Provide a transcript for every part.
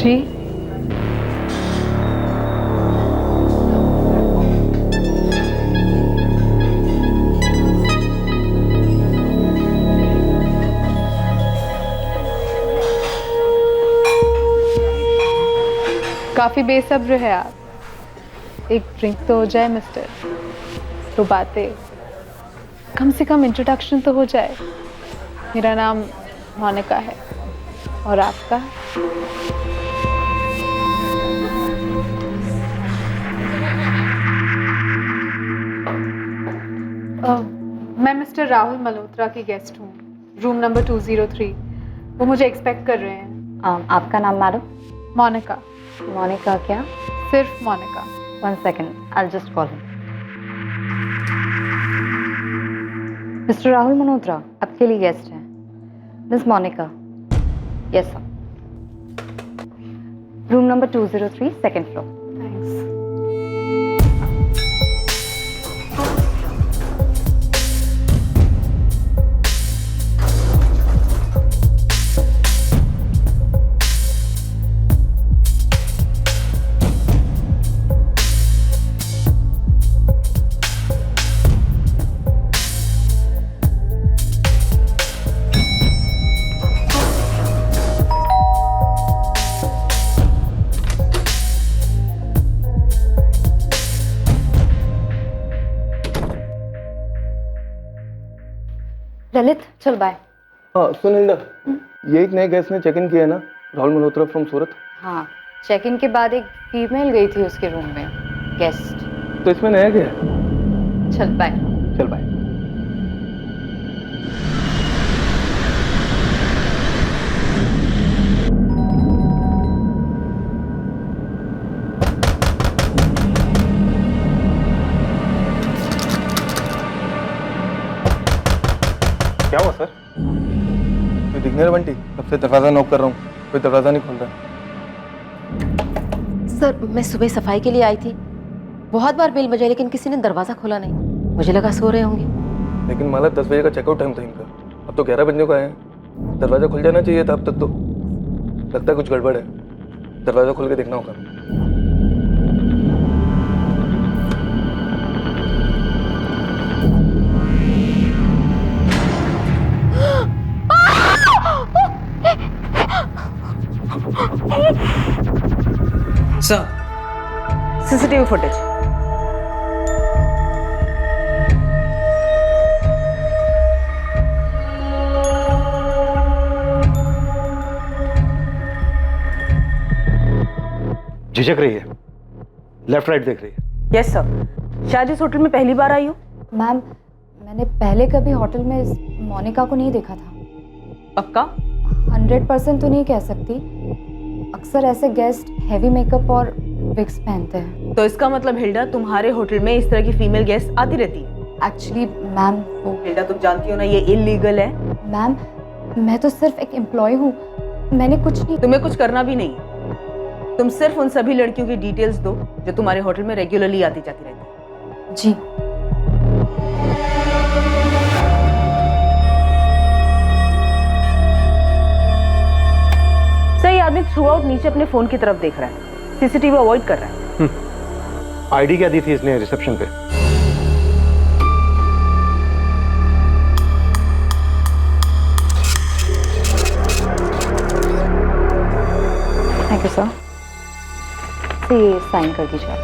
जी काफी बेसब्र है आप। एक ड्रिंक तो हो जाए मिस्टर, तो बातें, कम से कम इंट्रोडक्शन तो हो जाए। मेरा नाम मोनिका है और आपका? मैं मिस्टर राहुल मल्होत्रा की गेस्ट हूँ, रूम नंबर 203। वो मुझे एक्सपेक्ट कर रहे हैं। आपका नाम मैडम? मोनिका। मोनिका क्या? सिर्फ Monika. 1 second, I'll just call him. Mister Rahul Malhotra आपके लिए गेस्ट हैं। Miss Monika. Yes sir. Room number 203, second floor. Thanks. Lalit चल बाय। हाँ सुन हिंदा, ये एक नए गेस्ट ने चेक इन किया है ना, राहुल मल्होत्रा फ्रॉम सूरत। हाँ, चेक इन के बाद एक फीमेल गई थी उसके रूम में, गेस्ट। तो इसमें नया क्या है? चल बाय। चल बाय। क्या हुआ सर? कोई दिखने रहा बंटी? तब से दरवाजा नॉक कर रहा हूँ, कोई दरवाजा नहीं खोल रहा। सर मैं सुबह सफाई के लिए आई थी, बहुत बार बेल बजाई लेकिन किसी ने दरवाजा खोला नहीं। मुझे लगा सो रहे होंगे। लेकिन माला 10 बजे का चेकआउट टाइम था इनका, अब तो 11 बजने को आए हैं। दरवाजा खुल जाना चाहिए था अब तक तो। लगता है कुछ गड़बड़ है, दरवाजा खोल के देखना होगा। Sir, CCTV footage. झिझक रही है, लेफ्ट राइट देख रही है। यस सर, शायद इस होटल में पहली बार आई हो। मैम, मैंने पहले कभी होटल में इस मोनिका को नहीं देखा था। पक्का? 100% तो नहीं कह सकती। अक्सर ऐसे गेस्ट हैवी मेकअप और विग्स पहनते हैं। तो इसका मतलब हिल्डा तुम्हारे होटल में इस तरह की फीमेल गेस्ट आती रहती है? एक्चुअली मैम वो हिल्डा तुम जानती हो ना ये इलीगल है। मैम, मैं तो सिर्फ एक एम्प्लॉय हूँ, मैंने कुछ नहीं। तुम्हें कुछ करना भी नहीं है। तुम सिर्फ उन सभी लड़कियों की डिटेल्स दो जो तुम्हारे होटल में रेगुलरली आती जाती रहती है। जी। सही आदमी थ्रू आउट नीचे अपने फोन की तरफ देख रहा है, सीसीटीवी अवॉइड कर रहा है। आईडी क्या दी थी इसने रिसेप्शन पे? Thank you sir. ये साइन कर दीजिए sir.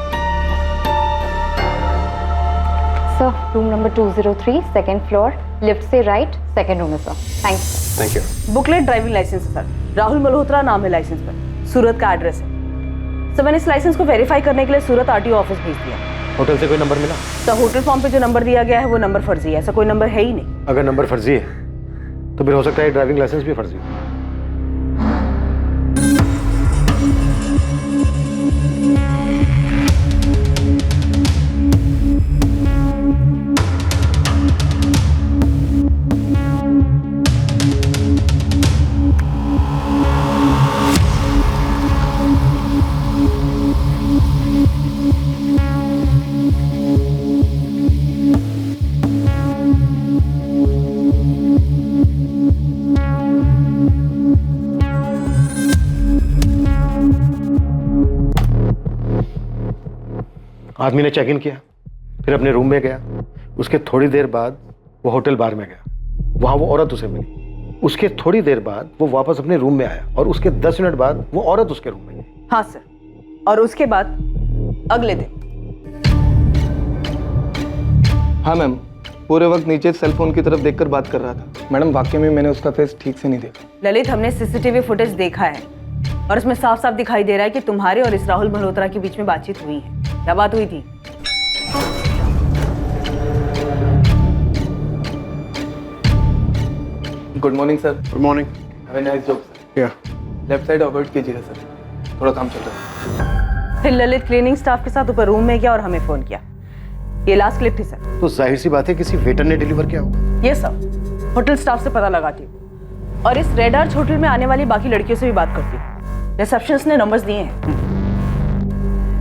Room number 203, second floor, lift से राइट, सेकेंड रूम है sir. Thanks. Thank you. Booklet driving licence है सर, राहुल मल्होत्रा नाम है लाइसेंस पर, सूरत का एड्रेस है। सर मैंने इस लाइसेंस को वेरीफाई करने के लिए सूरत आरटीओ ऑफिस भेज दिया। होटल से कोई नंबर मिला? सर होटल फॉर्म पे जो नंबर दिया गया है वो नंबर फर्जी है, ऐसा कोई नंबर है ही नहीं। अगर नंबर फर्जी है तो फिर हो सकता है ड्राइविंग लाइसेंस भी फर्जी हो। आदमी ने चेक इन किया, फिर अपने रूम में गया। उसके थोड़ी देर बाद वो होटल बार में गया, वहां वो औरत उसे मिली। उसके थोड़ी देर बाद वो वापस अपने रूम में आया और उसके 10 मिनट बाद वो औरत उसके रूम में गई। हाँ सर, और उसके बाद अगले दिन। हाँ मैम, पूरे वक्त नीचे सेल फोन की तरफ देखकर बात कर रहा था। मैडम वाकई में मैंने उसका फेस ठीक से नहीं देखा। ललित, हमने सीसीटीवी फुटेज देखा है और उसमें साफ साफ दिखाई दे रहा है कि तुम्हारे और इस राहुल मल्होत्रा के बीच में बातचीत हुई है। क्या बात हुई थी? Good morning sir. Good morning. Have a nice job sir. क्या? लेफ्ट साइड अवॉइड कीजिएगा सर, थोड़ा काम चल रहा है। फिर ललित क्लीनिंग स्टाफ के साथ ऊपर रूम में गया और हमें फोन किया। ये लास्ट क्लिप थी सर। तो जाहिर सी बात है किसी वेटर ने डिलीवर किया होगा। ये सब होटल स्टाफ से पता लगाती हूँ और इस रेड आर्च होटल में आने वाली बाकी लड़कियों से भी बात करती हूँ। रिसेप्शनिस्ट ने नंबर्स दिए हैं।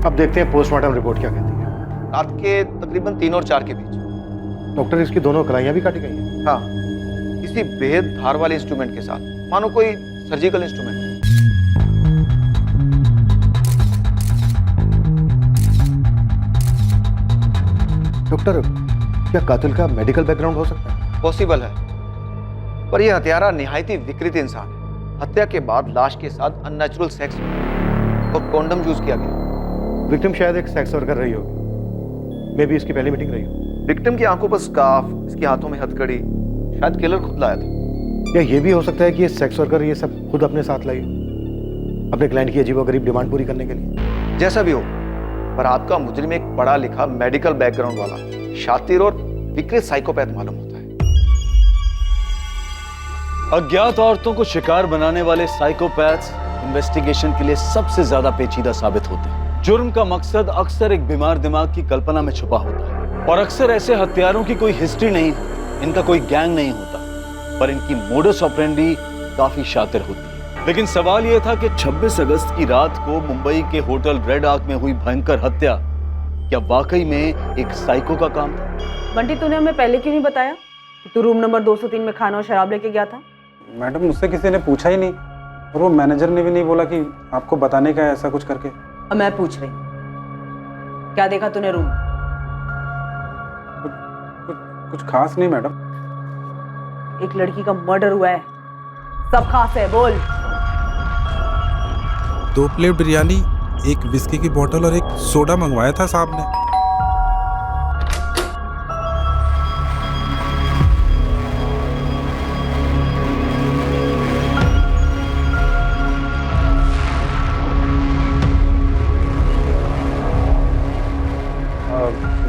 अब देखते हैं पोस्टमार्टम रिपोर्ट क्या कहती है। रात के तकरीबन 3 और 4 के बीच। डॉक्टर, इसकी दोनों कलाइयां भी काटी गई हैं। हाँ, किसी बेहद धार वाले इंस्ट्रूमेंट के साथ, मानो कोई सर्जिकल इंस्ट्रूमेंट। डॉक्टर, क्या कातिल का मेडिकल बैकग्राउंड हो सकता है? पॉसिबल है, पर यह हत्यारा निहायती विकृत इंसान है। हत्या के बाद लाश के साथ अननेचुरल सेक्स और कॉन्डम यूज किया गया। विक्टिम शायद एक सेक्स वर्कर रही होगी। मे बी इसकी पहली मीटिंग रही हो। विक्टिम की आंखों पर स्कार्फ, इसके हाथों में हथकड़ी, शायद किलर खुद लाया था। या ये भी हो सकता है कि ये सेक्स वर्कर ये सब खुद अपने साथ लाई हो, अपने क्लाइंट की अजीबोगरीब डिमांड पूरी करने के लिए। जैसा भी हो, पर आपका मुजरिम एक पढ़ा लिखा मेडिकल बैकग्राउंड वाला शातिर और विकृत साइकोपैथ मालूम होता है। अज्ञात औरतों को शिकार बनाने वाले साइकोपैथ्स इन्वेस्टिगेशन के लिए सबसे ज्यादा पेचीदा साबित होते हैं। जुर्म का मकसद अक्सर एक बीमार दिमाग की कल्पना में छुपा होता है और अक्सर ऐसे हत्यारों की कोई हिस्ट्री नहीं, इनका कोई गैंग नहीं होता, पर इनकी मोडस ऑपरेंडी काफी शातिर होती है। लेकिन सवाल यह था कि 26 अगस्त की रात को मुंबई के होटल रेड आर्क में हुई भयंकर हत्या क्या वाकई में एक साइको का काम था? बंटी, तूने हमें पहले क्यों नहीं बताया कि तू रूम नंबर 203 में खाना और शराब लेके गया था? मैडम, मुझसे किसी ने पूछा ही नहीं और वो मैनेजर ने भी नहीं बोला कि आपको बताने का है ऐसा कुछ करके। अब मैं पूछ रही, क्या देखा तूने रूम? कुछ खास नहीं मैडम। एक लड़की का मर्डर हुआ है, सब खास है, बोल। 2 प्लेट बिरयानी, 1 विस्की की बोतल और 1 सोडा मंगवाया था साहब ने।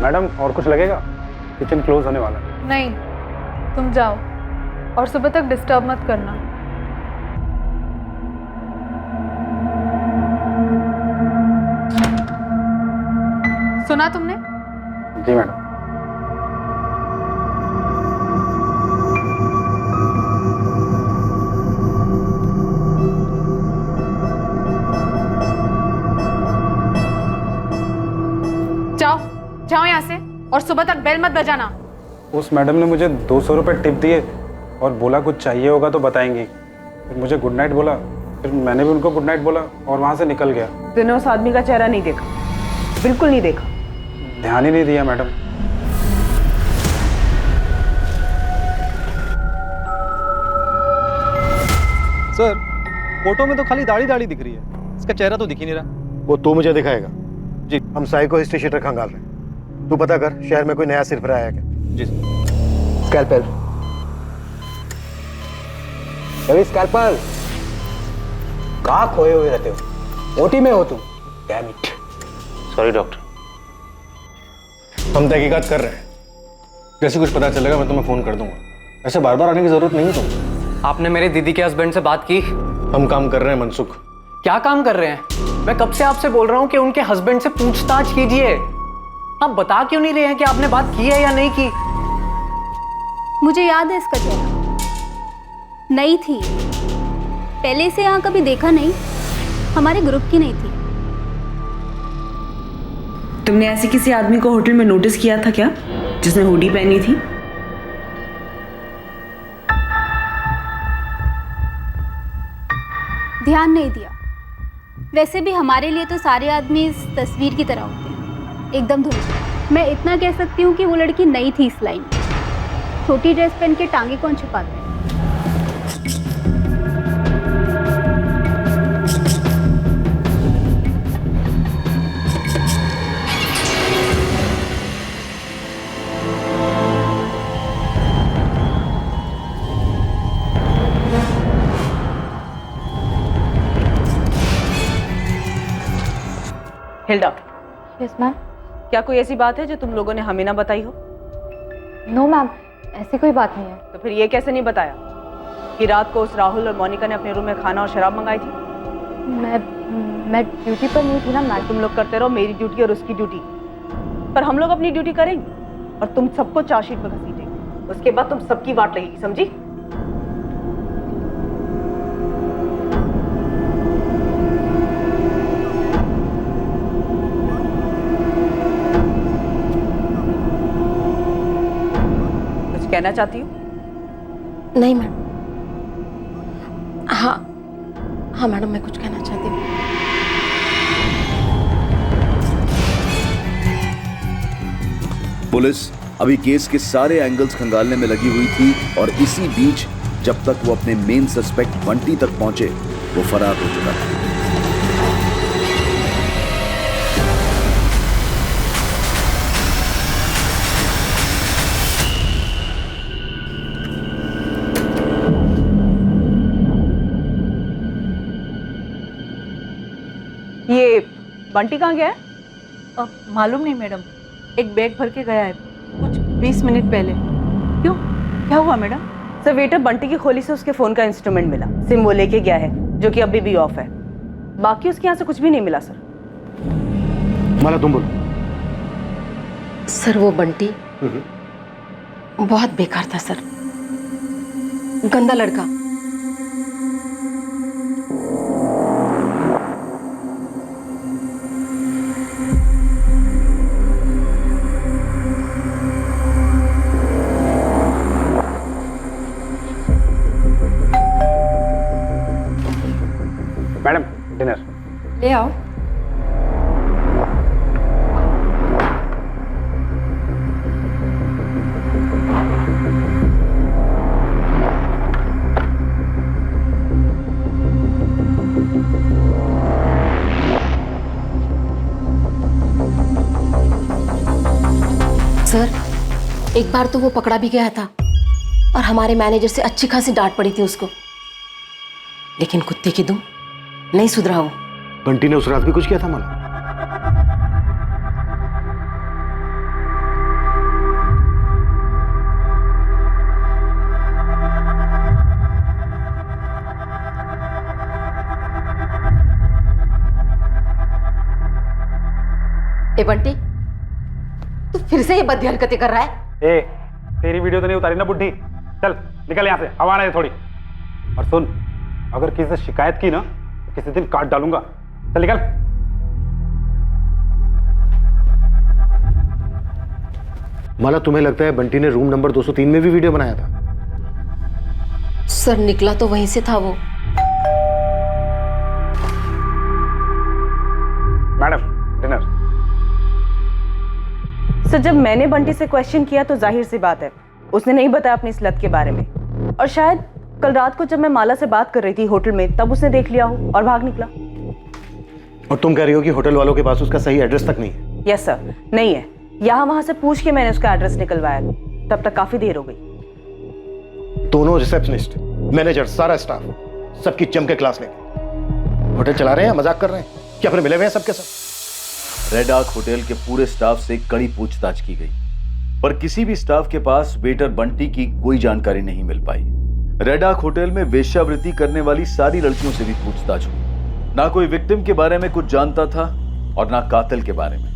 मैडम, और कुछ लगेगा? किचन क्लोज होने वाला है। नहीं, तुम जाओ और सुबह तक डिस्टर्ब मत करना। सुना तुमने? जी मैडम। जाओ जाओ यहाँ से और सुबह तक बेल मत बजाना। उस मैडम ने मुझे 200 रुपये टिप दिए और बोला कुछ चाहिए होगा तो बताएंगी। फिर मुझे गुड नाइट बोला, फिर मैंने भी उनको गुड नाइट बोला और वहाँ से निकल गया। तूने उस आदमी का चेहरा नहीं देखा? बिल्कुल नहीं देखा? ध्यान ही नहीं दिया मैडम। सर, फोटो में तो खाली दाढ़ी दाढ़ी दिख रही है, इसका चेहरा तो दिख ही नहीं रहा। वो तो मुझे दिखाएगा जी। हम साइको हिस्ट्री शीटर खंगाल रहे हैं। तू पता कर शहर में कोई नया सिरफरा आया क्या? जी सर। स्कैल्पेल, रवि स्कैल्पेल, कहाँ खोए हुए रहते हो? ओटी में हो तुम? Damn it. सॉरी डॉक्टर, हम तहकीकात कर रहे हैं। जैसे कुछ पता चलेगा मैं तुम्हें फोन कर दूंगा। ऐसे बार बार आने की जरूरत नहीं है तुम। आपने मेरे दीदी के हस्बैंड से बात की? हम काम कर रहे हैं मनसुख। क्या काम कर रहे हैं? मैं कब से आपसे बोल रहा हूं कि उनके हस्बैंड से पूछताछ कीजिए। आप बता क्यों नहीं रहे हैं कि आपने बात की है या नहीं की? मुझे याद है इसका चेहरा। नई थी, पहले से यहाँ कभी देखा नहीं, हमारे ग्रुप की नहीं थी। तुमने ऐसे किसी आदमी को होटल में नोटिस किया था क्या, जिसने हुडी पहनी थी? ध्यान नहीं दिया। वैसे भी हमारे लिए तो सारे आदमी इस तस्वीर की तरह होते हैं। एकदम धुंधला। मैं इतना कह सकती हूँ कि वो लड़की नई थी इस लाइन में। छोटी ड्रेस पहन के टांगे कौन छुपाता है? Hilda, yes ma'am. क्या कोई ऐसी बात है जो तुम लोगों ने हमें ना बताई हो? नो मैम, ऐसी कोई बात नहीं है। तो फिर ये कैसे नहीं बताया कि रात को उस राहुल और मोनिका ने अपने रूम में खाना और शराब मंगाई थी? मैं ड्यूटी पर नहीं थी ना मैम। तुम लोग करते रहो मेरी ड्यूटी और उसकी ड्यूटी, पर हम लोग अपनी ड्यूटी करेंगे और तुम सबको चार्जशीट में घसीटेंगे। उसके बाद तुम सबकी वाट लगेगी, समझी? कहना चाहती हूँ? नहीं मैडम। हाँ हाँ मैडम, मैं कुछ कहना चाहती हूँ। पुलिस अभी केस के सारे एंगल्स खंगालने में लगी हुई थी और इसी बीच जब तक वो अपने मेन सस्पेक्ट बंटी तक पहुंचे वो फरार हो चुका था। ये बंटी कहाँ गया है? मालूम नहीं मैडम, एक बैग भर के गया है कुछ 20 मिनट पहले। क्यों, क्या हुआ मैडम? सर, वेटर बंटी की खोली से उसके फोन का इंस्ट्रूमेंट मिला। सिम वो लेके गया है जो कि अभी भी ऑफ है। बाकी उसके यहाँ से कुछ भी नहीं मिला सर। माला तुम बोलो। सर वो बंटी बहुत बेकार था सर, गंदा लड़का। मैडम डिनर ले आओ। सर एक बार तो वो पकड़ा भी गया था और हमारे मैनेजर से अच्छी खासी डांट पड़ी थी उसको, लेकिन कुत्ते की दुम नहीं सुधरा वो। बंटी ने उस रात भी कुछ किया था माला? ए बंटी, तू फिर से ये बदी हरकतें कर रहा है? ए, तेरी वीडियो तो नहीं उतारी ना बुड्ढी? चल निकल यहाँ से, हवा आने दे थोड़ी। और सुन, अगर किसी से शिकायत की ना तो किसी दिन काट डालूंगा। चल निकल। माला तुम्हें लगता है बंटी ने रूम नंबर 203 में भी वीडियो बनाया था? सर निकला तो वहीं से था वो। Madam dinner. सर जब मैंने बंटी से क्वेश्चन किया तो जाहिर सी बात है उसने नहीं बताया अपनी इस लत के बारे में, और शायद कल रात को जब मैं माला से बात कर रही थी होटल में तब उसने देख लिया हो और भाग निकला। और तुम कह रही हो कि होटल वालों के पास उसका सही एड्रेस तक नहीं है? यस सर, नहीं है। यहाँ वहां से पूछ के मैंने उसका एड्रेस निकलवाया, तब तक काफी देर हो गई। दोनों रिसेप्शनिस्ट, मैनेजर, सारा स्टाफ सबकी जम के क्लास लेके होटल चला रहे हैं, मजाक कर रहे हैं क्या? फिर मिले हुए हैं सबके सब। रेड आर्क होटल के पूरे स्टाफ से कड़ी पूछताछ की गई, पर किसी भी स्टाफ के पास वेटर बंटी की कोई जानकारी नहीं मिल पाई। रेड आर्क होटल में वेश्यावृत्ति करने वाली सारी लड़कियों से भी पूछताछ हुई। ना कोई विक्टिम के बारे में कुछ जानता था और ना कातिल के बारे में।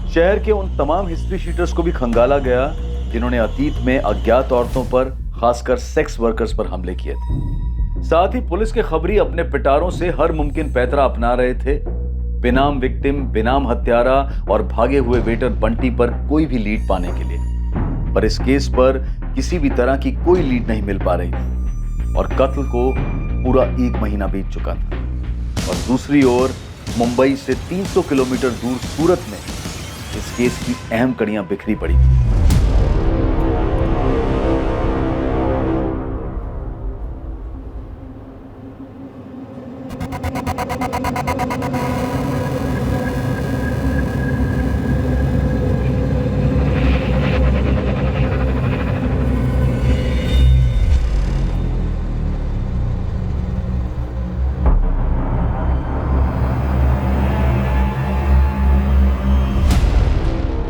शहर के उन तमाम हिस्ट्री शीटर्स को भी खंगाला गया जिन्होंने अतीत में अज्ञात औरतों पर, खासकर सेक्स वर्कर्स पर हमले किए थे। साथ ही पुलिस के खबरी अपने पिटारों से हर मुमकिन पैतरा अपना रहे थे बेनाम विक्टिम, बेनाम हत्यारा और भागे हुए वेटर बंटी पर कोई भी लीड पाने के लिए। पर इस केस पर किसी भी तरह की कोई लीड नहीं मिल पा रही थी और कत्ल को पूरा 1 महीना बीत चुका था। और दूसरी ओर मुंबई से 300 किलोमीटर दूर सूरत में इस केस की अहम कड़ियां बिखरी पड़ी थी।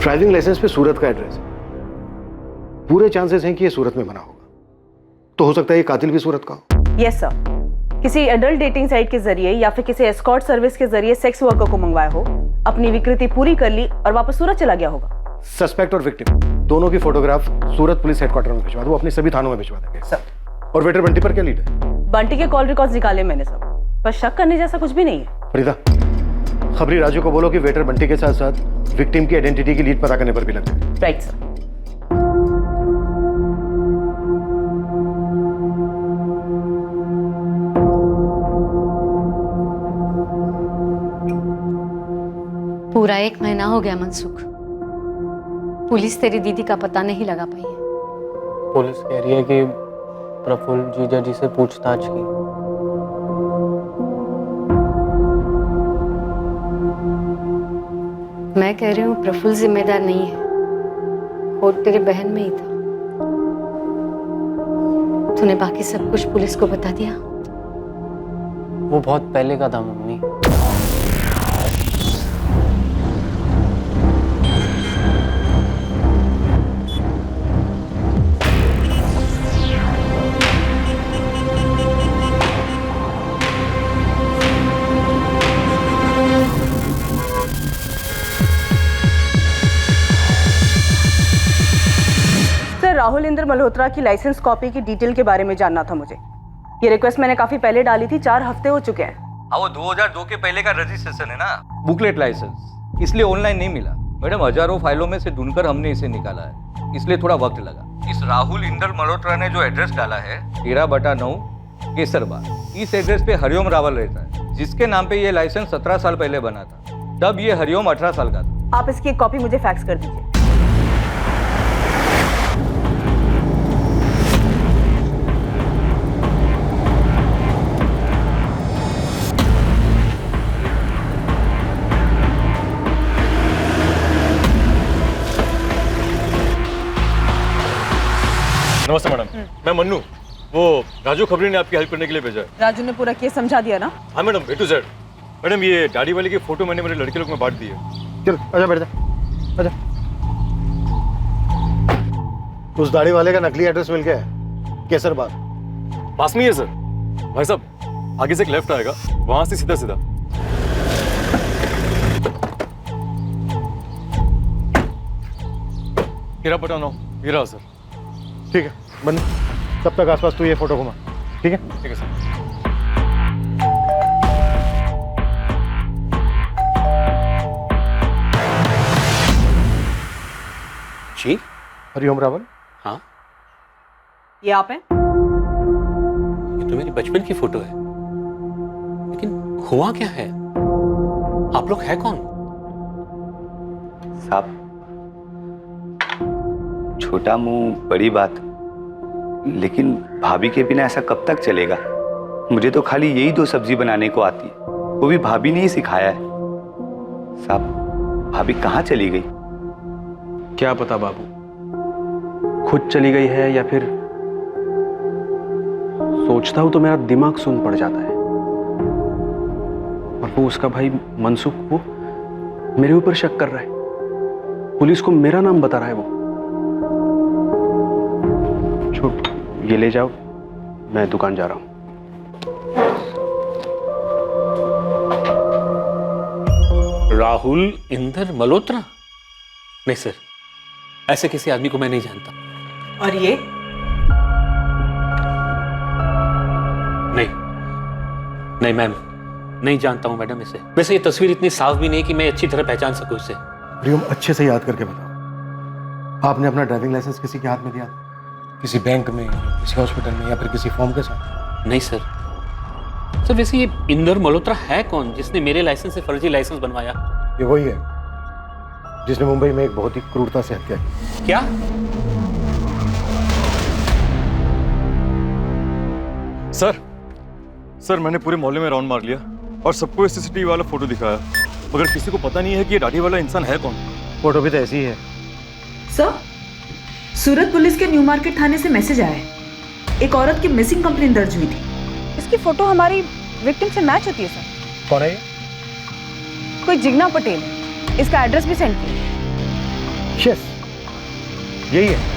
ड्राइविंग लाइसेंस पे सूरत का एड्रेस है। पूरे चांसेस हैं कि ये सूरत में बना होगा, तो हो सकता है ये कातिल भी सूरत का हो। यस सर, किसी एडल्ट डेटिंग साइट के जरिए या फिर किसी एस्कॉर्ट सर्विस के जरिए सेक्स वर्कर को मंगवाया हो, अपनी विकृति पूरी कर ली और वापस सूरत चला गया होगा। सस्पेक्ट और विक्टिम दोनों की फोटोग्राफ सूरत पुलिस हेडक्वार्टर में भिजवा दो, अपने सभी थानों में भिजवा देंगे सर। और वेटर बंटी पर क्या लीड है? बंटी के कॉल रिकॉर्ड्स निकाले मैंने सर, पर शक करने जैसा कुछ भी नहीं है। फरीदा, खबरी राजू को बोलो कि वेटर बंटी के साथ साथ विक्टिम की आइडेंटिटी की लीड पता करने पर भी लग जाए। Right sir. पूरा 1 महीना हो गया मनसुख, पुलिस तेरी दीदी का पता नहीं लगा पाई है। पुलिस कह रही है कि प्रफुल्ल जीजा जी से पूछताछ की। मैं कह रही हूँ प्रफुल्ल जिम्मेदार नहीं है, खोट तेरी बहन में ही था। तूने बाकी सब कुछ पुलिस को बता दिया? वो बहुत पहले का था मम्मी। राहुल इंद्र मल्होत्रा की लाइसेंस कॉपी की डिटेल के बारे में जानना था मुझे। ये रिक्वेस्ट मैंने काफी पहले डाली थी, 4 हफ्ते हो चुके हैं। हाँ, वो 2002 के पहले का रजिस्ट्रेशन है ना, बुकलेट लाइसेंस, इसलिए ऑनलाइन नहीं मिला मैडम। हजारों फाइलों में से ढूंढकर हमने इसे निकाला है, इसलिए थोड़ा वक्त लगा। इस राहुल इंद्र मल्होत्रा ने जो एड्रेस डाला है 13/9 केसरबाग, इस एड्रेस पे हरिओम रावल रहता है, जिसके नाम पे ये लाइसेंस 17 साल पहले बना था। तब ये हरिओम 18 साल का था। आप इसकी एक कॉपी मुझे फैक्स कर दीजिए। नमस्ते मैडम, मैं मन्नू। वो राजू खबरी ने आपकी हेल्प करने के लिए भेजा है। राजू ने पूरा केस समझा दिया ना? हाँ madam, A to Z। Madam, ये दाढ़ी वाले की फोटो मैंने मेरे लड़के लोग में बांट दी है। चल आजा, बैठ जा, आजा। उस दाढ़ी वाले का नकली एड्रेस मिल गया है, केसरबाग पास में ही है सर। भाई साहब, आगे से एक लेफ्ट आएगा, वहां से सीधा सीधा। हीरा पटानो, हीरा सर। ठीक है बंद, तब तक आसपास तू ये फोटो घुमा। ठीक है? ठीक है सर। जी, हरिओम रावल। हाँ, ये आप हैं? ये तो मेरी बचपन की फोटो है, लेकिन हुआ क्या है? आप लोग हैं कौन? साहब, छोटा मुंह बड़ी बात, लेकिन भाभी के बिना ऐसा कब तक चलेगा? मुझे तो खाली यही 2 सब्जी बनाने को आती है, वो भी भाभी ने ही सिखाया है। साहब, भाभी कहाँ चली गई? क्या पता बाबू, खुद चली गई है या फिर सोचता हूं तो मेरा दिमाग सुन पड़ जाता है। और वो उसका भाई मनसुख, वो मेरे ऊपर शक कर रहा है, पुलिस को मेरा नाम बता रहा है। वो छोड़, ये ले जाओ, मैं दुकान जा रहा हूं। राहुल इंद्र मल्होत्रा? नहीं सर, ऐसे किसी आदमी को मैं नहीं जानता। और ये? नहीं मैम, नहीं जानता हूं मैडम इसे। वैसे ये तस्वीर इतनी साफ भी नहीं कि मैं अच्छी तरह पहचान सकूं इसे। हरिओम, अच्छे से याद करके बताओ, आपने अपना ड्राइविंग लाइसेंस किसी के हाथ में दिया? किसी बैंक में, किसी हॉस्पिटल में, या फिर किसी फॉर्म के साथ? नहीं सर। सर वैसे ये इंदर मल्होत्रा है कौन जिसने मेरे लाइसेंस से फर्जी लाइसेंस बनवाया? ये वही है जिसने मुंबई में एक बहुत ही क्रूरता से हत्या की। क्या? सर मैंने पूरे मोहल्ले में राउंड मार लिया और सबको सीसीटीवी वाला फोटो दिखाया, मगर किसी को पता नहीं है कि ये दाढ़ी वाला इंसान है कौन। फोटो भी तो ऐसी ही है। सर, सूरत पुलिस के न्यू मार्केट थाने से मैसेज आया है। एक औरत की मिसिंग कंप्लेंट दर्ज हुई थी। इसकी फोटो हमारी विक्टिम से मैच होती है सर। कौन है ये? कोई जिग्ना पटेल। इसका एड्रेस भी सेंड किया। यस, यही है।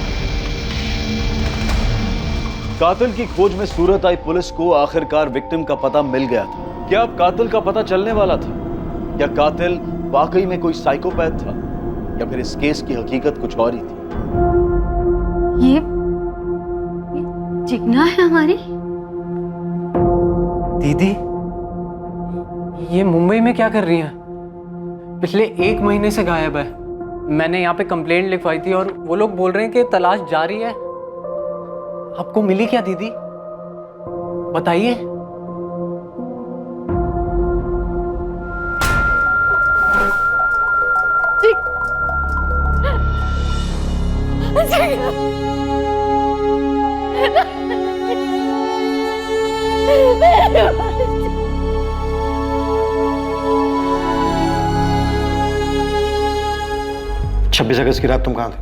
कातिल की खोज में सूरत आई पुलिस को आखिरकार विक्टिम का पता मिल गया था। क्या अब कातिल का पता चलने वाला था? क्या कातिल वाकई में कोई साइकोपैथ था या फिर इस केस की हकीकत कुछ और ही थी? ये जिग्ना है हमारी दीदी। ये मुंबई में क्या कर रही हैं? पिछले 1 महीने से गायब है। मैंने यहाँ पे कंप्लेंट लिखवाई थी और वो लोग बोल रहे हैं कि तलाश जारी है। आपको मिली क्या दीदी? बताइए। छब्बीस अगस्त की रात तुम कहाँ थे?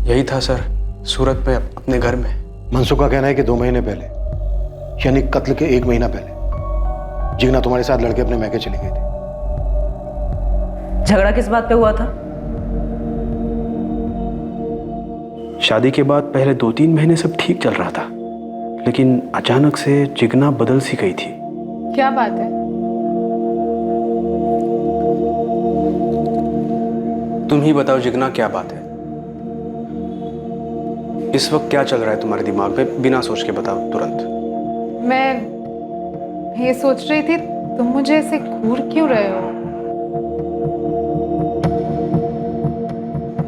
यही था सर, सूरत में अपने घर में। मनसुख का कहना है कि 2 महीने पहले, यानी कत्ल के 1 महीना पहले, जिग्ना तुम्हारे साथ लड़के अपने मैके चली गई थी। झगड़ा किस बात पे हुआ था? शादी के बाद पहले 2-3 महीने सब ठीक चल रहा था, लेकिन अचानक से जिग्ना बदल सी गई थी। क्या बात है? तुम ही बताओ जिग्ना, क्या बात है? इस वक्त क्या चल रहा है तुम्हारे दिमाग में? बिना सोच के बताओ तुरंत। मैं ये सोच रही थी, तुम मुझे ऐसे घूर क्यों रहे हो?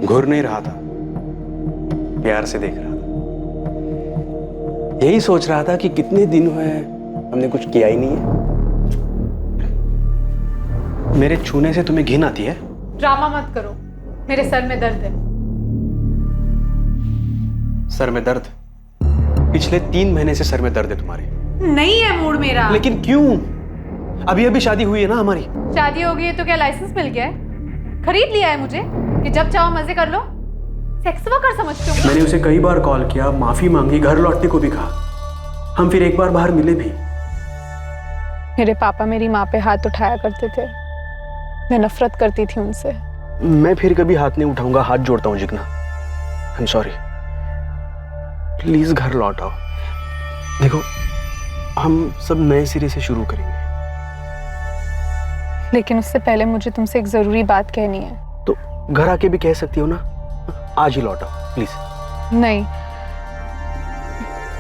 घूर नहीं रहा था, प्यार से देख रहा था। यही सोच रहा था कि कितने दिन हुए हमने कुछ किया ही नहीं है। मेरे छूने से तुम्हें घिन आती है? ड्रामा मत करो, मेरे सर में दर्द है। सर में दर्द? पिछले 3 महीने से सर में दर्द है तुम्हारे। नहीं है मूड मेरा। लेकिन क्यों? अभी अभी शादी हुई है ना हमारी। शादी हो गई है तो क्या लाइसेंस मिल गया है? खरीद लिया है मुझे कि जब चाहो मजे कर लो? सेक्स वर्कर समझते हो? मैंने उसे कई बार कॉल किया, माफी मांगी, घर लौटने को भी कहा। हम फिर एक बार बाहर मिले भी। मेरे पापा मेरी माँ पे हाथ उठाया करते थे, मैं नफरत करती थी उनसे। मैं फिर कभी हाथ नहीं उठाऊंगा, हाथ जोड़ता हूँ Jigna. I am sorry. Please घर लौट आओ। देखो, हम सब नए सिरे से शुरू करेंगे। लेकिन उससे पहले मुझे तुमसे एक जरूरी बात कहनी है। तो घर आके भी कह सकती हो ना। आज ही लौट आओ प्लीज। नहीं,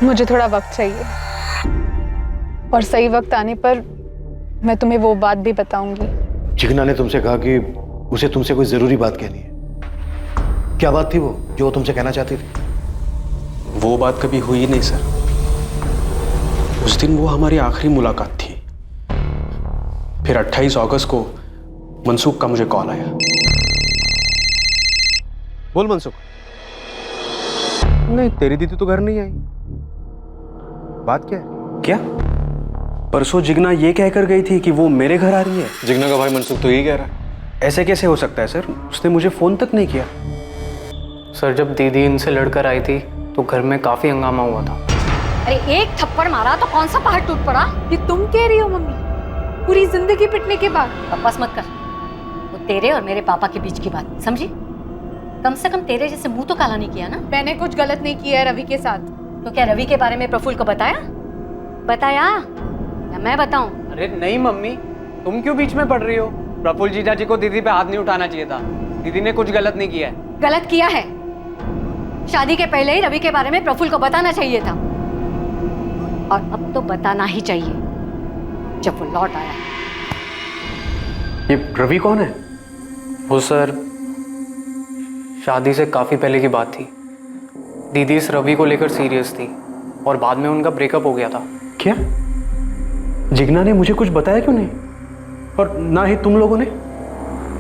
मुझे थोड़ा वक्त चाहिए, और सही वक्त आने पर मैं तुम्हें वो बात भी बताऊंगी। जिग्ना ने तुमसे कहा कि उसे तुमसे कोई जरूरी बात कहनी है। क्या बात थी वो जो वो तुमसे कहना चाहती थी? वो बात कभी हुई ही नहीं सर। उस दिन वो हमारी आखिरी मुलाकात थी। फिर 28 अगस्त को मनसुख का मुझे कॉल आया। बोल मनसुख। नहीं, तेरी दीदी तो घर नहीं आई। बात क्या है? क्या? परसों जिग्ना ये कहकर गई थी कि वो मेरे घर आ रही है। जिग्ना का भाई मनसुख तो यही कह रहा है। ऐसे कैसे हो सकता है सर? उसने मुझे फोन तक नहीं किया। सर, जब दीदी इनसे लड़कर आई थी तो घर में काफी हंगामा हुआ था। अरे एक थप्पड़ मारा तो कौन सा पहाड़ टूट पड़ा? ये तुम कह रही हो मम्मी? पूरी जिंदगी पिटने के बाद? बकवास मत कर। वो तेरे और मेरे पापा के बीच की बात, समझी? कम से कम तेरे जैसे मुंह तो काला नहीं किया ना। मैंने कुछ गलत नहीं किया है रवि के साथ। तो क्या रवि के बारे में प्रफुल्ल को बताया या मैं बताऊं? अरे नहीं मम्मी, तुम क्यों बीच में पड़ रही हो? प्रफुल्ल जीजा जी को दीदी पे हाथ नहीं उठाना चाहिए था। दीदी ने कुछ गलत नहीं किया है। गलत किया है। शादी के पहले ही रवि के बारे में प्रफुल्ल को बताना चाहिए था, और अब तो बताना ही चाहिए जब वो लौट आया। ये रवि कौन है? वो सर, शादी से काफी पहले की बात थी। दीदी इस रवि को लेकर सीरियस थी और बाद में उनका ब्रेकअप हो गया था। क्या? जिग्ना ने मुझे कुछ बताया क्यों नहीं? और ना ही तुम लोगों ने?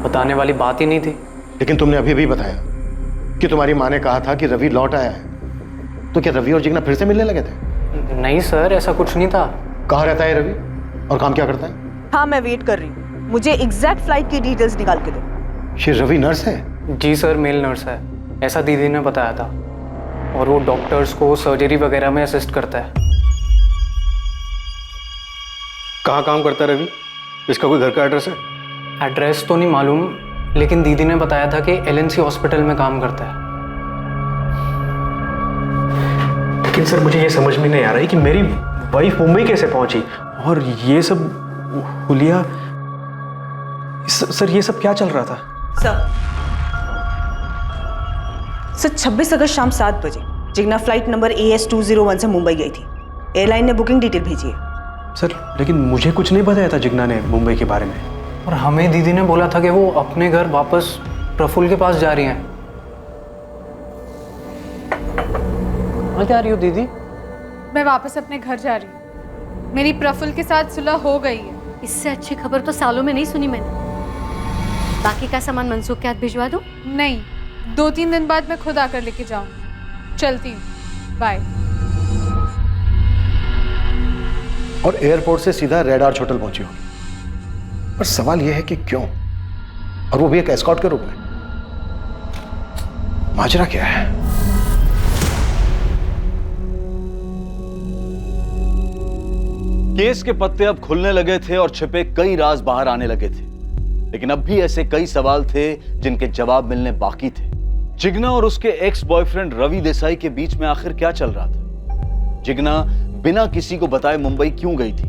बताने वाली बात ही नहीं थी। लेकिन तुमने अभी भी बताया कि तुम्हारी माँ ने कहा था कि रवि लौट आया है। तो क्या रवि और जिग्ना फिर से मिलने लगे थे? नहीं सर, ऐसा कुछ नहीं था। कहाँ रहता है रवि और काम क्या करता है? हाँ, मैं वेट कर रही हूँ। मुझे एग्जैक्ट फ्लाइट की डिटेल्स निकाल के दो। ये रवि नर्स है? जी सर, मेल नर्स है, ऐसा दीदी ने बताया था। और वो डॉक्टर्स को सर्जरी वगैरह में असिस्ट करता है। कहाँ काम करता है रवि? इसका कोई घर का एड्रेस है? एड्रेस तो नहीं मालूम, लेकिन दीदी ने बताया था कि एलएनसी हॉस्पिटल में काम करता है। लेकिन सर मुझे ये समझ में नहीं आ रहा है कि मेरी वाइफ मुंबई कैसे पहुंची और ये सब हुलिया। सर ये सब क्या चल रहा था? सर 26 अगस्त शाम 7 बजे जिग्ना फ्लाइट नंबर AS201 से मुंबई गई थी। एयरलाइन ने बुकिंग डिटेल भेजी है। सर लेकिन मुझे कुछ नहीं बताया था जिग्ना ने मुंबई के बारे में। और हमें दीदी ने बोला था कि वो अपने घर वापस प्रफुल्ल के पास जा रही हैं। कहाँ जा रही हो दीदी? मैं वापस अपने घर जा रही हूँ। मेरी प्रफुल्ल के साथ सुलह हो गई है। इससे अच्छी खबर तो सालों में नहीं सुनी मैंने। बाकी का सामान मनसूख के हाथ भिजवा दूं? नहीं, 2-3 दिन बाद मैं खुद आकर लेके जाऊंगी। चलती हूँ, बाय। और एयरपोर्ट से सीधा रेड आर्च होटल पहुंची होगी। पर सवाल यह है कि क्यों, और वो भी एक एस्कॉर्ट के रूप में। माजरा क्या है? केस के पत्ते अब खुलने लगे थे और छिपे कई राज बाहर आने लगे थे, लेकिन अब भी ऐसे कई सवाल थे जिनके जवाब मिलने बाकी थे। जिग्ना और उसके एक्स बॉयफ्रेंड रवि देसाई के बीच में आखिर क्या चल रहा था? जिग्ना बिना किसी को बताए मुंबई क्यों गई थी?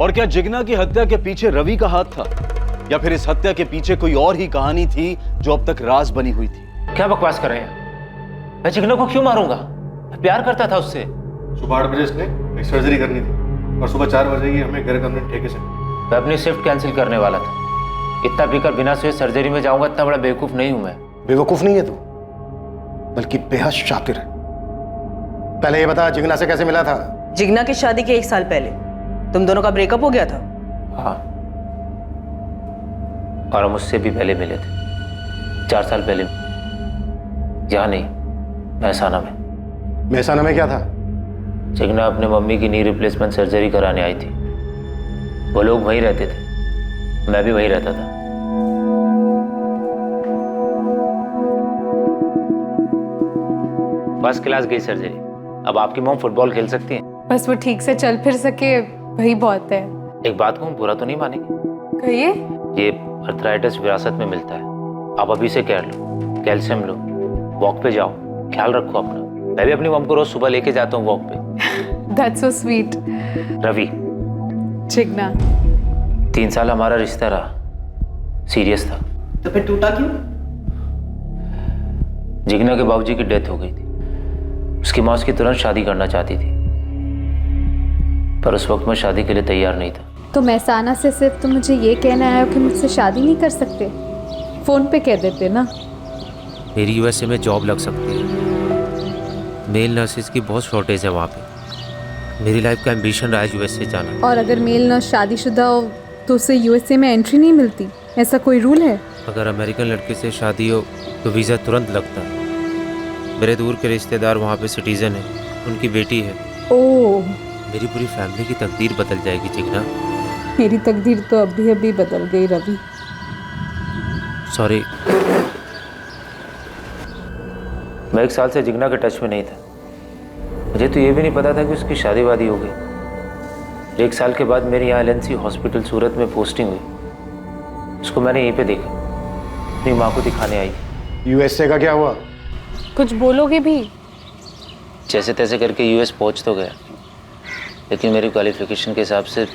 और क्या जिग्ना की हत्या के पीछे रवि का हाथ था, या फिर इस हत्या के पीछे कोई और ही कहानी थी जो अब तक राज बनी हुई थी? क्या बकवास कर रहे हैं? मैं जिग्ना को क्यों मारूंगा? मैं प्यार करता था उससे। सुबह 8 बजे उसने एक सर्जरी करनी थी और सुबह 4 बजे ही हमें घर कमरे ठेके से। मैं अपनी शिफ्ट कैंसिल करने वाला था। इतना पीकर बिना सोए सर्जरी में जाऊंगा, इतना बड़ा बेवकूफ नहीं हूं मैं। बेवकूफ नहीं है तू, बल्कि बेहद शातिर है। पहले ये बता, जिग्ना से कैसे मिला था? जिग्ना की शादी के 1 साल पहले तुम दोनों का ब्रेकअप हो गया था। हाँ, और हम उससे भी पहले मिले थे, 4 साल पहले। यहाँ नहीं, महसाना में। महसाना में क्या था? जिग्ना अपने मम्मी की नी रिप्लेसमेंट सर्जरी कराने आई थी। वो लोग वहीं रहते थे, मैं भी वहीं रहता था। फर्स्ट क्लास गई सर्जरी। अब आपकी मॉम फुटबॉल खेल सकती है। बस वो ठीक से चल फिर सके, वही बहुत है। एक बात कहूँ, बुरा तो नहीं मानेंगे? कहिए। ये अर्थराइटिस विरासत में मिलता है। आप अभी से केयर लो, कैल्शियम लो, वॉक पे जाओ, ख्याल रखो अपना। मैं भी अपनी मॉम को रोज सुबह लेके जाता हूँ वॉक पे। That's so sweet. Ravi, Jigna, 3 साल हमारा रिश्ता रहा, सीरियस था। तो फिर टूटा क्यों? जिग्ना के बाबूजी की डेथ हो गई थी। उसकी माँ उसकी तुरंत शादी करना चाहती थी, पर उस वक्त मैं शादी के लिए तैयार नहीं था। तो महसाना से सिर्फ तुम मुझे ये कहना है कि मुझसे शादी नहीं कर सकते? फोन पे कह देते ना। मेरी यूएसए में जॉब लग सकती है। मेल नर्सेज की बहुत शॉर्टेज है वहाँ पे। मेरी लाइफ का एम्बिशन रहा है यूएसए जाना। और अगर मेल नर्स शादीशुदा हो तो उसे यूएसए में एंट्री नहीं मिलती, ऐसा कोई रूल है? अगर अमेरिकन लड़के से शादी हो तो वीज़ा तुरंत लगता है। मेरे दूर के रिश्तेदार वहाँ पे सिटीजन है, उनकी बेटी है। ओह, मेरी पूरी फैमिली की तकदीर बदल जाएगी जिग्ना। मेरी तकदीर तो अभी अभी बदल गई रवि। सॉरी। मैं 1 साल से जिग्ना के टच में नहीं था। मुझे तो ये भी नहीं पता था कि उसकी शादी वादी हो गई। 1 साल के बाद मेरी यहाँ एलएनसी हॉस्पिटल सूरत में पोस्टिंग हुई। उसको मैंने यहीं पे देखा, अपनी माँ को दिखाने आई। यूएसए का क्या हुआ? कुछ बोलोगे भी? जैसे तैसे करके यूएस पहुँच तो गया, लेकिन मेरी क्वालिफिकेशन के हिसाब से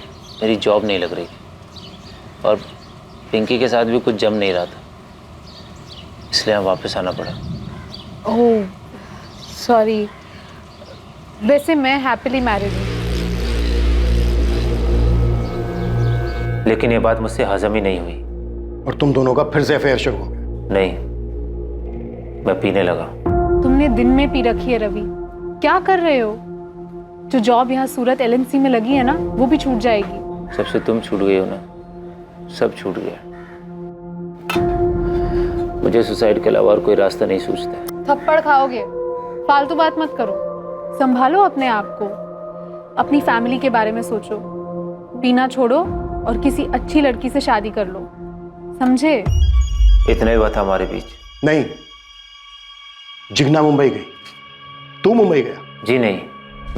मेरी जॉब नहीं लग रही और पिंकी के साथ भी कुछ जम नहीं रहा था, इसलिए यहाँ वापस आना पड़ा। Oh sorry. वैसे मैं हैप्पीली मैरिड हूँ। लेकिन ये बात मुझसे हजम ही नहीं हुई। और तुम दोनों का फिर से अफेयर शुरू हो गया? नहीं, मैं पीने लगा। तुमने दिन में पी रखी है रवि, क्या कर रहे हो? जो जॉब यहाँ सूरत एलएनसी में लगी है ना, वो भी छूट जाएगी। सबसे तुम छूट गई हो ना, सब छूट गया। मुझे सुसाइड के अलावा और कोई रास्ता नहीं सूझता। थप्पड़ खाओगे, फालतू बात मत करो, संभालो अपने आप को, अपनी फैमिली के बारे में सोचो, पीना छोड़ो और किसी अच्छी लड़की से शादी कर लो, समझे? इतना ही हुआ था हमारे बीच। नहीं, जिग्ना मुंबई गई, तू मुंबई गया? जी नहीं,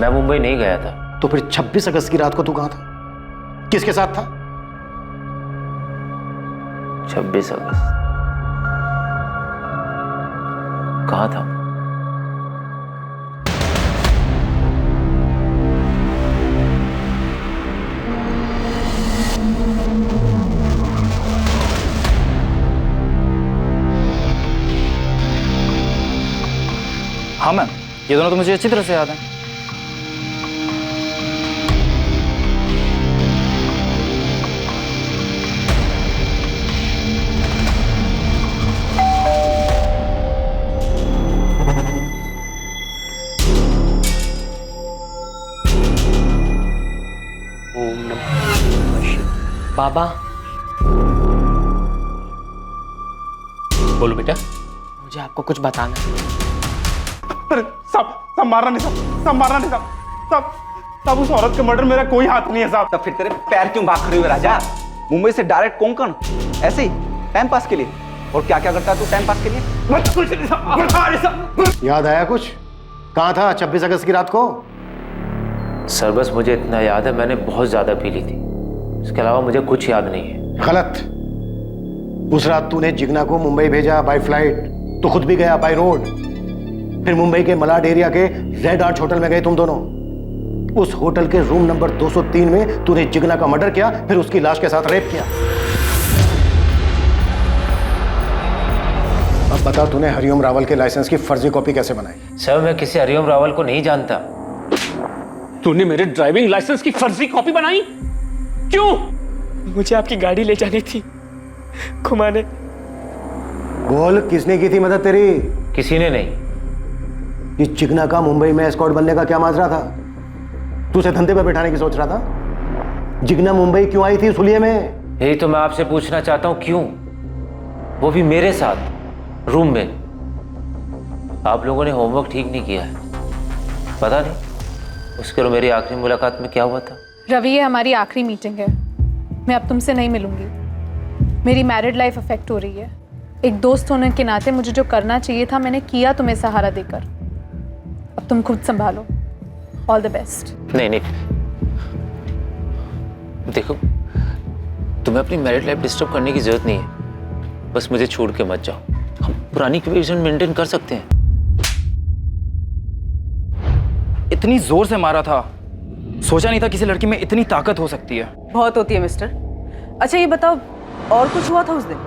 मैं मुंबई नहीं गया था। तो फिर 26 अगस्त की रात को तू कहां था, किसके साथ था? 26 अगस्त कहाँ था? हाँ मैम, ये दोनों तो मुझे अच्छी तरह से याद है। बाबा, बोलो बेटा। मुझे आपको कुछ बताना है। सब मारना नहीं साहब, सब मारना नहीं साहब, सब उस औरत के मर्डर मेरा कोई हाथ नहीं है साहब। तब फिर तेरे पैर क्यों भाग खड़े हुए राजा? मुंबई से डायरेक्ट कोंकण, ऐसे ही टाइम पास के लिए। और क्या क्या करता है तू टाइम पास के लिए? याद आया कुछ? कहाँ था 26 अगस्त की रात को? सर बस मुझे इतना याद है, मैंने बहुत ज्यादा पी ली थी, इसके अलावा मुझे कुछ याद नहीं है। गलत। उस रात तूने जिग्ना को मुंबई भेजा बाय फ्लाइट, तो खुद भी गया बाय रोड। फिर मुंबई के मलाड एरिया के रेड आर्च होटल में गए तुम दोनों। उस होटल के रूम नंबर 203 में तूने जिग्ना का मर्डर किया, फिर उसकी लाश के साथ रेप किया। अब बता, तूने हरिओम रावल के लाइसेंस की फर्जी कॉपी कैसे बनाई? सर मैं किसी हरिओम रावल को नहीं जानता। तूने मेरे ड्राइविंग लाइसेंस की फर्जी कॉपी बनाई? क्यों? मुझे आपकी गाड़ी ले जानी थी घुमाने। बोल, किसने की थी मदद तेरी? किसी ने नहीं। कि जिग्ना का मुंबई में एस्कॉर्ट बनने का क्या माजरा था? तू उसे धंधे पर बैठाने की सोच रहा था? जिग्ना मुंबई क्यों आई थी उस हुलिये में? यही तो मैं आपसे पूछना चाहता हूं, क्यों? वो भी मेरे साथ रूम में। आप लोगों ने होमवर्क ठीक नहीं किया है, पता नहीं उसके और मेरी आखिरी मुलाकात में क्या हुआ था। रवि, ये हमारी आखिरी मीटिंग है, मैं अब तुमसे नहीं मिलूंगी। मेरी मैरिड लाइफ अफेक्ट हो रही है। एक दोस्त होने के नाते मुझे जो करना चाहिए था मैंने किया तुम्हें सहारा देकर। अब तुम खुद संभालो। All the best. नहीं नहीं, देखो तुम्हें अपनी मैरिड लाइफ डिस्टर्ब करने की जरूरत नहीं है, बस मुझे छोड़ के मत जाओ। हम पुरानी इक्वेशन मेंटेन कर सकते हैं। इतनी जोर से मारा था, सोचा नहीं था किसी लड़की में इतनी ताकत हो सकती है। बहुत होती है मिस्टर। अच्छा ये बताओ, और कुछ हुआ था उस दिन?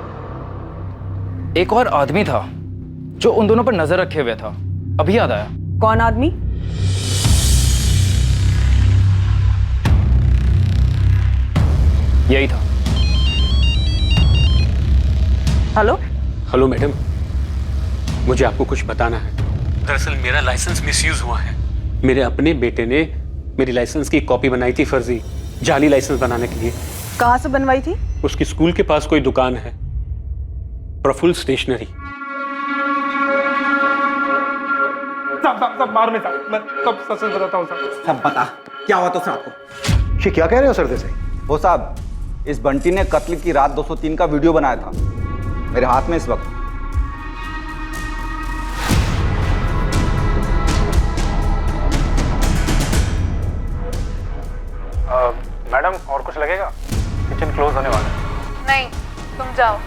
एक और आदमी था जो उन दोनों पर नजर रखे हुए था, अभी याद आया। कौन आदमी? यही था। हेलो हेलो मैडम, मुझे आपको कुछ बताना है। दरअसल मेरा लाइसेंस मिसयूज हुआ है। मेरे अपने बेटे ने मेरी लाइसेंस की कॉपी बनाई थी फर्जी, जाली लाइसेंस बनाने के लिए। कहाँ से बनवाई थी? उसकी स्कूल के पास कोई दुकान है, प्रफुल्ल स्टेशनरी। सब मार में साहब, मैं सब सच बताता हूँ साहब। सब बता, क्या हुआ तो साहब को? ये क्या कह रहे हो सर? से वो साहब, इस बंटी ने कत्ल की रात 203 का वीडियो बनाया था, मेरे हाथ में इस वक्त। मैडम और कुछ लगेगा? किचन क्लोज होने वाला है। नहीं, तुम जाओ।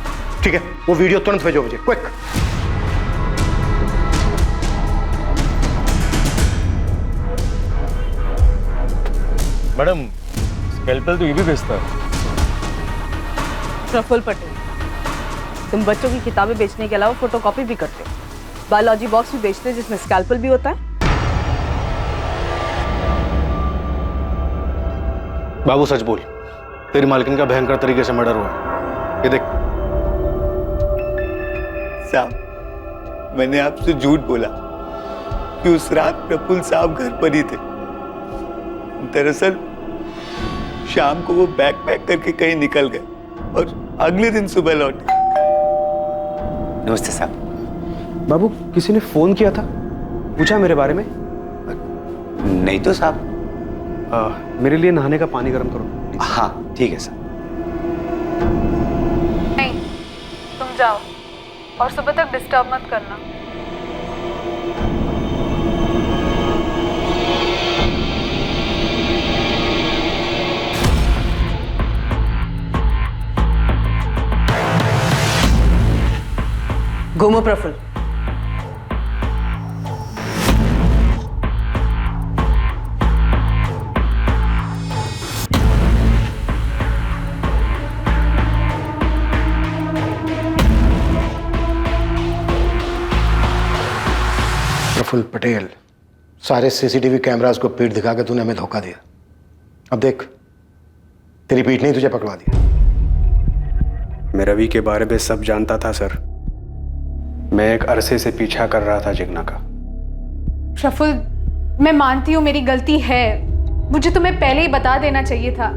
ठीक है, वो वीडियो तुरंत भेजो मुझे, क्विक। मैडम स्कैल्पेल तो ये भी बेचता है। प्रफुल्ल पटेल, तुम बच्चों की किताबें बेचने के अलावा फोटोकॉपी भी करते हो, बायोलॉजी बॉक्स भी बेचते हैं जिसमें स्कैल्पेल भी होता है। बाबू सच बोल, तेरी मालकिन का भयंकर तरीके से मर्डर हुआ। ये देख। साहब, मैंने आपसे झूठ बोला कि उस रात प्रफुल्ल साहब घर पर ही थे। दरअसल शाम को वो बैग पैक करके कहीं निकल गए और अगले दिन सुबह लौटे। नमस्ते साहब। बाबू, किसी ने फोन किया था, पूछा मेरे बारे में? नहीं तो साहब। मेरे लिए नहाने का पानी गर्म करो। हाँ ठीक है साहब। नहीं, तुम जाओ और सुबह तक डिस्टर्ब मत करना। घूमो प्रफुल्ल। प्रफुल्ल पटेल, सारे सीसीटीवी कैमरास को पीठ दिखा के तूने हमें धोखा दिया। अब देख, तेरी पीठ ने तुझे पकड़ा दिया। मैं रवि के बारे में सब जानता था सर। मैं एक अरसे से पीछा कर रहा था जिग्ना का। प्रफुल्ल, मैं मानती हूँ मेरी गलती है, मुझे तुम्हें पहले ही बता देना चाहिए था,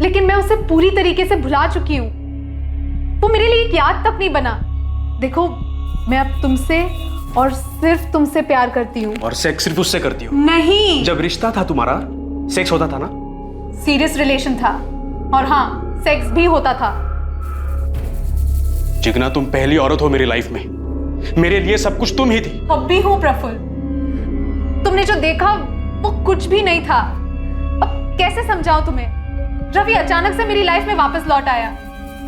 लेकिन मैं उसे पूरी तरीके से भुला चुकी हूँ। वो मेरे लिए एक याद तक नहीं बना। देखो, मैं अब तुमसे और सिर्फ तुमसे प्यार करती हूँ। और सेक्स सिर्फ उससे करती हो? नहीं। जब रिश्ता था तुम्हारा, सेक्स होता था ना? सीरियस रिलेशन था, और हाँ, सेक्स भी होता था। जिग्ना, तुम पहली औरत हो मेरी लाइफ में। मेरे लिए सब कुछ तुम ही थी। अब भी हूँ प्रफुल्ल। तुमने जो देखा वो कुछ भी नहीं था। अब कैसे समझाऊं तुम्हें? रवि अचानक से मेरी लाइफ में वापस लौट आया,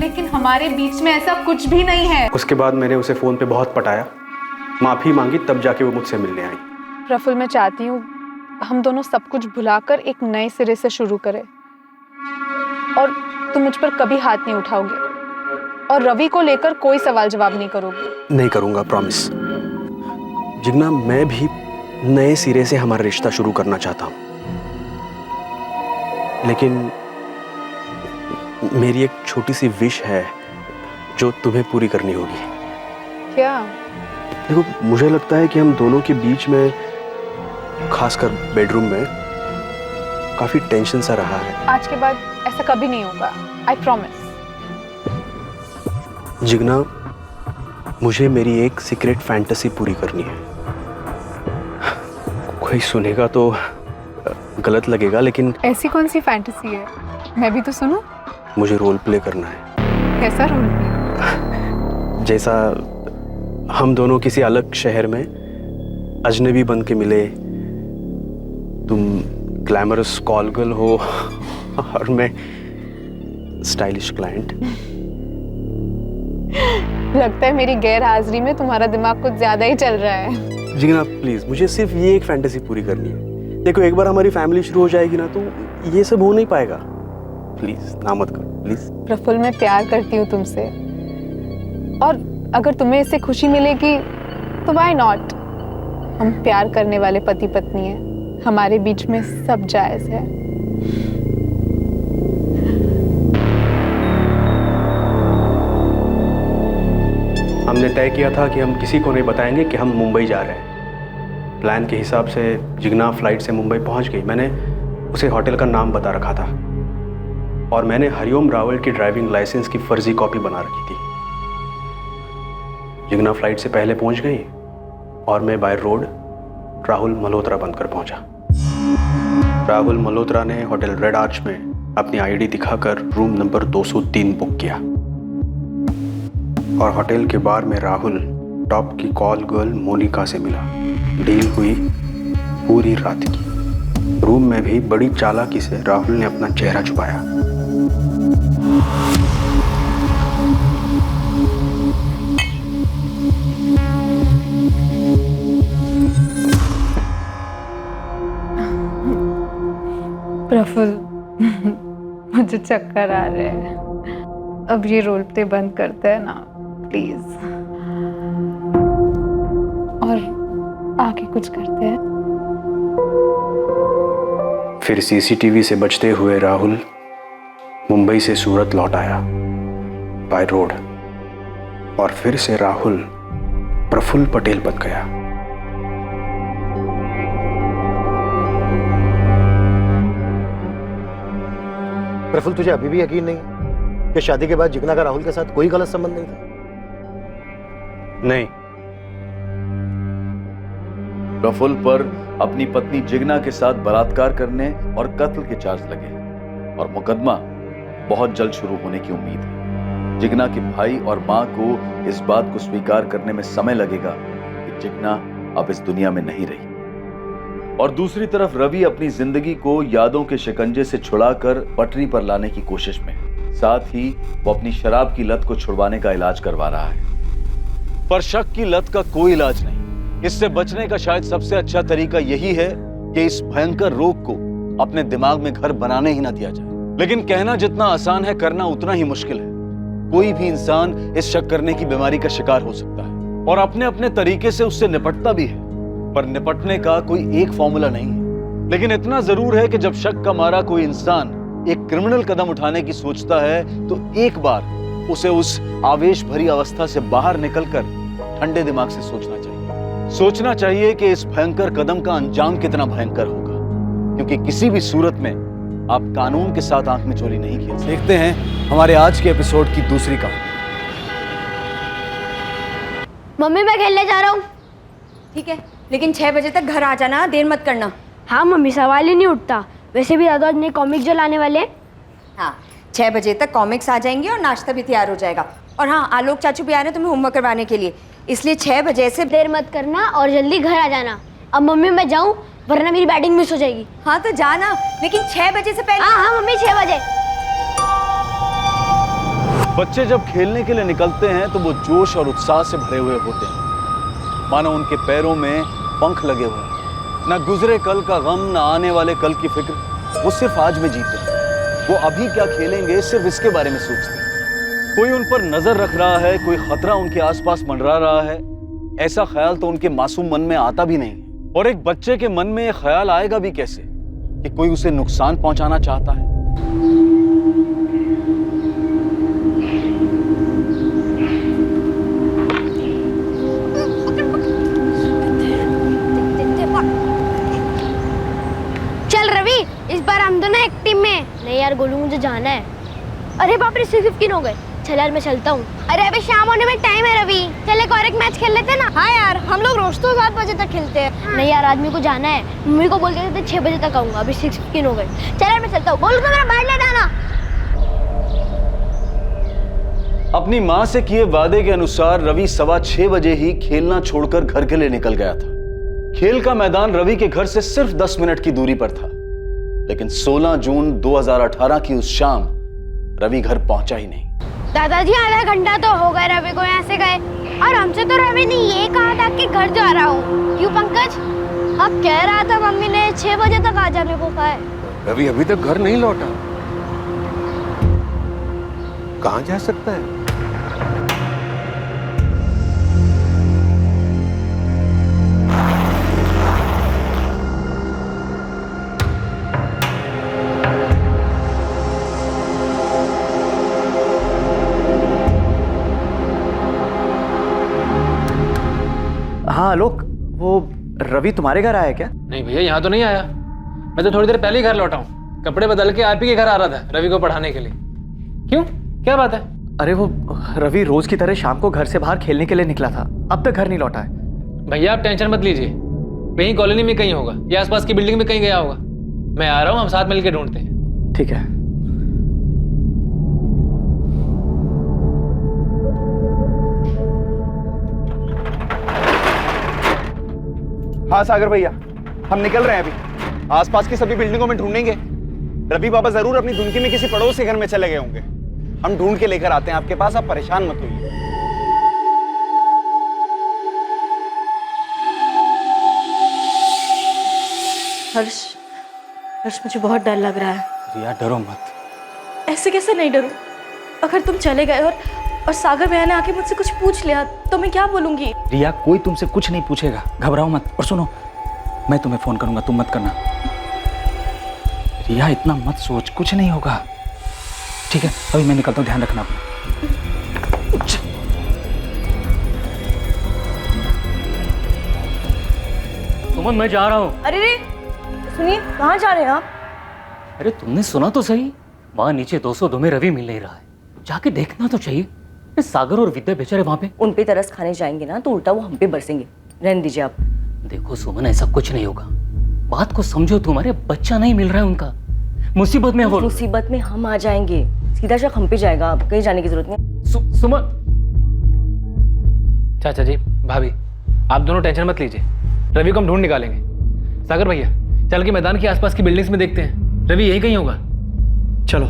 लेकिन हमारे बीच में ऐसा कुछ भी नहीं है। उसके बाद मैंने उसे फोन पे बहुत पटाया, माफी मांगी, तब जाके वो मुझसे मिलने आई। प्रफुल्ल, मैं चाहती हूँ हम दोनों सब कुछ भुलाकर एक नए सिरे से शुरू करें, और तुम मुझ पर कभी हाथ नहीं उठाओगे और रवि को लेकर कोई सवाल जवाब नहीं करोगे। नहीं करूंगा, प्रॉमिस। जिग्ना, मैं भी नए सिरे से हमारा रिश्ता शुरू करना चाहता हूं, लेकिन मेरी एक छोटी सी विश है जो तुम्हें पूरी करनी होगी। क्या? देखो, मुझे लगता है कि हम दोनों के बीच में, खासकर बेडरूम में, काफी टेंशन सा रहा है। आज के बाद ऐसा कभी नहीं होगा, आई प्रॉमिस। जिग्ना, मुझे मेरी एक सीक्रेट फैंटेसी पूरी करनी है। कोई सुनेगा तो गलत लगेगा, लेकिन ऐसी कौन सी फैंटेसी है? मैं भी तो सुनूं। मुझे रोल प्ले करना है। कैसा रोल प्ले? जैसा हम दोनों किसी अलग शहर में अजनबी बन के मिले, तुम ग्लैमरस कॉल गर्ल हो और मैं स्टाइलिश क्लाइंट। लगता है मेरी गैर हाजिरी में तुम्हारा दिमाग कुछ ज्यादा ही चल रहा है। जिग्ना, प्लीज, मुझे सिर्फ ये एक फैंटेसी पूरी करनी है। देखो, एक बार हमारी फैमिली शुरू हो जाएगी ना, तो ये सब हो नहीं पाएगा। प्लीज ना मत करो, प्लीज। प्रफुल्ल, मैं प्यार करती हूँ तुमसे, और अगर तुम्हें इससे खुशी मिलेगी तो व्हाई नॉट। हम प्यार करने वाले पति पत्नी हैं, हमारे बीच में सब जायज है। हमने तय किया था कि हम किसी को नहीं बताएंगे कि हम मुंबई जा रहे हैं। प्लान के हिसाब से जिग्ना फ्लाइट से मुंबई पहुंच गई। मैंने उसे होटल का नाम बता रखा था, और मैंने हरिओम रावल की ड्राइविंग लाइसेंस की फर्जी कॉपी बना रखी थी। जिग्ना फ्लाइट से पहले पहुंच गई, और मैं बाय रोड राहुल मल्होत्रा बनकर पहुंचा। राहुल मल्होत्रा ने होटल रेड आर्च में अपनी आईडी दिखाकर रूम नंबर 203 बुक किया, और होटल के बार में राहुल टॉप की कॉल गर्ल मोनिका से मिला। डील हुई पूरी रात की। रूम में भी बड़ी चालाकी से राहुल ने अपना चेहरा छुपाया। प्रफुल्ल, मुझे चक्कर आ रहे हैं। अब ये रोल प्ले बंद करते हैं ना, प्लीज, और आगे कुछ करते हैं। फिर सीसीटीवी से बचते हुए राहुल मुंबई से सूरत लौट आया बाय रोड, और फिर से राहुल प्रफुल्ल पटेल बन गया। प्रफुल्ल, तुझे अभी भी यकीन नहीं कि शादी के बाद जिग्ना का राहुल के साथ कोई गलत संबंध नहीं था? नहीं। प्रफुल्ल पर अपनी पत्नी जिग्ना के साथ बलात्कार करने और कत्ल के चार्ज लगे हैं और मुकदमा बहुत जल्द शुरू होने की उम्मीद है। जिग्ना के भाई और मां को इस बात को स्वीकार करने में समय लगेगा कि जिग्ना अब इस दुनिया में नहीं रही। और दूसरी तरफ रवि अपनी जिंदगी को यादों के शिकंजे से छुड़ाकर पटरी पर लाने की कोशिश में है। साथ ही वो अपनी शराब की लत को छुड़वाने का इलाज करवा रहा है। पर शक की लत का कोई इलाज नहीं। इससे बचने का शायद सबसे अच्छा तरीका यही है कि इस भयंकर रोग को अपने दिमाग में घर बनाने ही ना दिया जाए। लेकिन कहना जितना आसान है, करना उतना ही मुश्किल है। कोई भी इंसान इस शक करने की बीमारी का शिकार हो सकता है और अपने अपने तरीके से उससे निपटता भी है। पर निपटने का कोई एक फॉर्मूला नहीं है। लेकिन इतना जरूर है कि जब शक का मारा कोई इंसान एक क्रिमिनल कदम उठाने की सोचता है तो एक बार उसे उस आवेश भरी अवस्था से बाहर निकलकर ठंडे दिमाग से सोचना चाहिए। सोचना चाहिए कि इस भयंकर कदम का अंजाम कितना भयंकर होगा, क्योंकि किसी भी सूरत में आप कानून के साथ आंख में चोली नहीं खेल सकते। देखते हैं हमारे आज के एपिसोड की दूसरी कहानी। मम्मी मैं खेलने जा रहा हूँ। ठीक है, लेकिन 6 बजे तक घर आ जाना, देर मत करना। हाँ मम्मी, सवाल ही नहीं उठता। वैसे भी दादा ने कॉमिक जो लाने वाले। हाँ, 6 बजे तक कॉमिक्स आ जाएंगे और नाश्ता भी तैयार हो जाएगा। और हाँ, आलोक चाचू भी आ रहे हैं तुम्हें होमवर्क करवाने के लिए, इसलिए 6 बजे से देर मत करना और जल्दी घर आ जाना। अब मम्मी मैं जाऊँ, वरना मेरी बैटिंग मिस हो जाएगी। हाँ तो जाना, लेकिन 6 बजे से पहले। हाँ मम्मी 6 बजे। बच्चे जब खेलने के लिए निकलते हैं तो वो जोश और उत्साह से भरे हुए होते हैं, मानो उनके पैरों में पंख लगे हुए हैं। ना गुजरे कल का गम, ना आने वाले कल की फिक्र। वो सिर्फ आज में जीते हैं। वो अभी क्या खेलेंगे सिर्फ इसके बारे में सोचते हैं। कोई उन पर नजर रख रहा है, कोई खतरा उनके आसपास मंडरा रहा है, ऐसा ख्याल तो उनके मासूम मन में आता भी नहीं। और एक बच्चे के मन में यह ख्याल आएगा भी कैसे कि कोई उसे नुकसान पहुंचाना चाहता है। चल रवि, इस बार हम दोनों एक टीम में। नहीं यार गोलू, मुझे जाना है। अरे बाप रे, 6:15 हो गए। चल यार मैं चलता हूँ। अरे अभी शाम होने में टाइम है रवि, चल एक और एक मैच खेल लेते हैं ना। हाँ यार, हम लोग रोज तो 7 बजे तक खेलते हैं। हाँ। नहीं यार, आज मेरे को जाना है। मम्मी को बोल के 6 बजे तक आऊंगा। अभी 6:15 हो गए। चल यार मैं चलता हूँ। बोलू तो मेरा बैट ले जाना। अपनी माँ से किए वादे के अनुसार रवि 6:15 बजे ही खेलना छोड़कर घर के लिए निकल गया था। खेल का मैदान रवि के घर से सिर्फ 10 मिनट की दूरी पर था, लेकिन 16 जून 2018 की उस शाम रवि घर पहुंचा ही नहीं। दादाजी आधा घंटा तो हो गया रवि को यहाँ से गए, और हमसे तो रवि ने ये कहा था कि घर जा रहा हूँ। क्यों पंकज? अब कह रहा था मम्मी ने 6 बजे तक आ जाने को कहा है। रवि अभी तक घर नहीं लौटा, कहाँ जा सकता है? हाँ आलोक, वो रवि तुम्हारे घर आया क्या? नहीं भैया, यहाँ तो नहीं आया। मैं तो थोड़ी देर पहले ही घर लौटा हूँ। कपड़े बदल के आप ही के घर आ रहा था रवि को पढ़ाने के लिए। क्यों, क्या बात है? अरे वो रवि रोज की तरह शाम को घर से बाहर खेलने के लिए निकला था, अब तक घर नहीं लौटा है। भैया आप टेंशन मत लीजिए, कहीं कॉलोनी में कहीं होगा या आसपास की बिल्डिंग में कहीं गया होगा। मैं आ रहा हूँ, हम साथ मिलकर ढूंढते हैं। ठीक है। हाँ सागर भैया, हम निकल रहे हैं अभी। आसपास की सभी बिल्डिंगों में ढूंढेंगे। रवि बाबा जरूर अपनी धुनकी में किसी पड़ोस के घर में चले गए होंगे। हम ढूंढ के लेकर आते हैं आपके पास, आप परेशान मत होइए। हर्ष मुझे बहुत डर लग रहा है। रिया डरो मत। ऐसे कैसे नहीं डरूं? अगर तुम चले गए और सागर भैया ने आके मुझसे कुछ पूछ लिया तो मैं क्या बोलूंगी? रिया कोई तुमसे कुछ नहीं पूछेगा, घबराओ मत। और सुनो, मैं तुम्हें फोन करूंगा, तुम मत करना। रिया इतना मत सोच, कुछ नहीं होगा। ठीक है, अभी मैं निकलता हूँ, ध्यान रखना अपना। सुमन मैं जा रहा हूँ। अरे रे सुनिए, कहाँ जा रहे हैं आप? अरे तुमने सुना तो सही, वहां नीचे 202 में रवि मिल नहीं रहा है, जाके देखना तो चाहिए। आपने सागर और विद्या बेचारे वहां पे? उन पे तरस खाने जाएंगे ना तो उल्टा वो हम पे बरसेंगे। रहने दीजिए आप। देखो सुमन, ऐसा कुछ नहीं होगा। बात को समझो, तुम्हारे बच्चा नहीं मिल रहा है उनका, मुसीबत में हो। मुसीबत में हम आ जाएंगे, सीधा शक हम पे जाएगा, आप कहीं जाने की जरूरत नहीं। सुमन। चाचा जी, भाभी, आप दोनों टेंशन मत लीजिए, रवि को हम ढूंढ निकालेंगे। सागर भैया, चल के मैदान के आसपास की बिल्डिंग्स में देखते हैं, रवि यही कहीं होगा। चलो।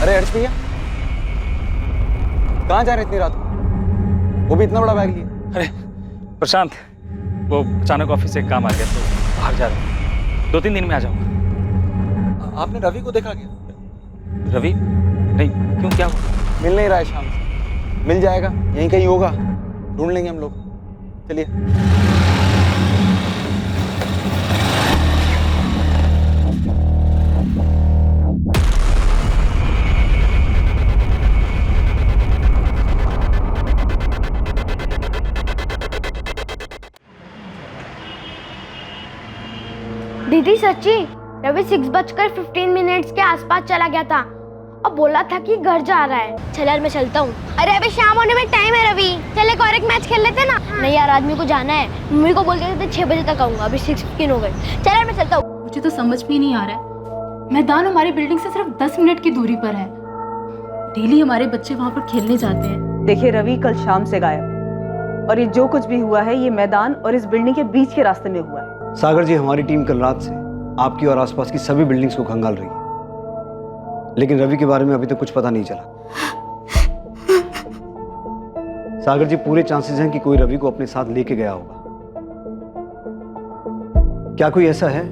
अरे हर्ष भैया, कहाँ जा रहे इतनी रात को? वो भी इतना बड़ा बैग लिए? अरे प्रशांत, वो अचानक ऑफिस से काम आ गया तो बाहर जा रहा हूँ। 2-3 दिन में आ जाऊंगा। आपने रवि को देखा क्या? रवि? नहीं, क्यों, क्या हुआ? मिल नहीं रहा है शाम से। मिल जाएगा, यहीं कहीं होगा, ढूंढ लेंगे हम लोग। चलिए। दीदी सच्ची, रवि 6:15 के आसपास चला गया था और बोला था कि घर जा रहा है। चल यार मैं चलता हूँ। अरे अभी शाम होने में टाइम है रवि, चल एक और एक मैच खेल लेते ना। नहीं यार, आदमी को जाना है, मम्मी को बोल के थे 6 बजे तक आऊंगा, अभी 6:15 हो गए। चल यार मैं चलता हूँ। मुझे तो समझ में नहीं आ रहा है, मैदान हमारी बिल्डिंग से सिर्फ 10 मिनट की दूरी पर है। डेली हमारे बच्चे वहाँ पर खेलने जाते हैं। देखिए रवि कल शाम से गायब है और ये जो कुछ भी हुआ है ये मैदान और इस बिल्डिंग के बीच के रास्ते में हुआ है। सागर जी, हमारी टीम कल रात से आपकी और आसपास की सभी बिल्डिंग्स को खंगाल रही है, लेकिन रवि के बारे में अभी तक कुछ पता नहीं चला। सागर जी, पूरे चांसेस हैं कि कोई रवि को अपने साथ लेके गया होगा। क्या कोई ऐसा है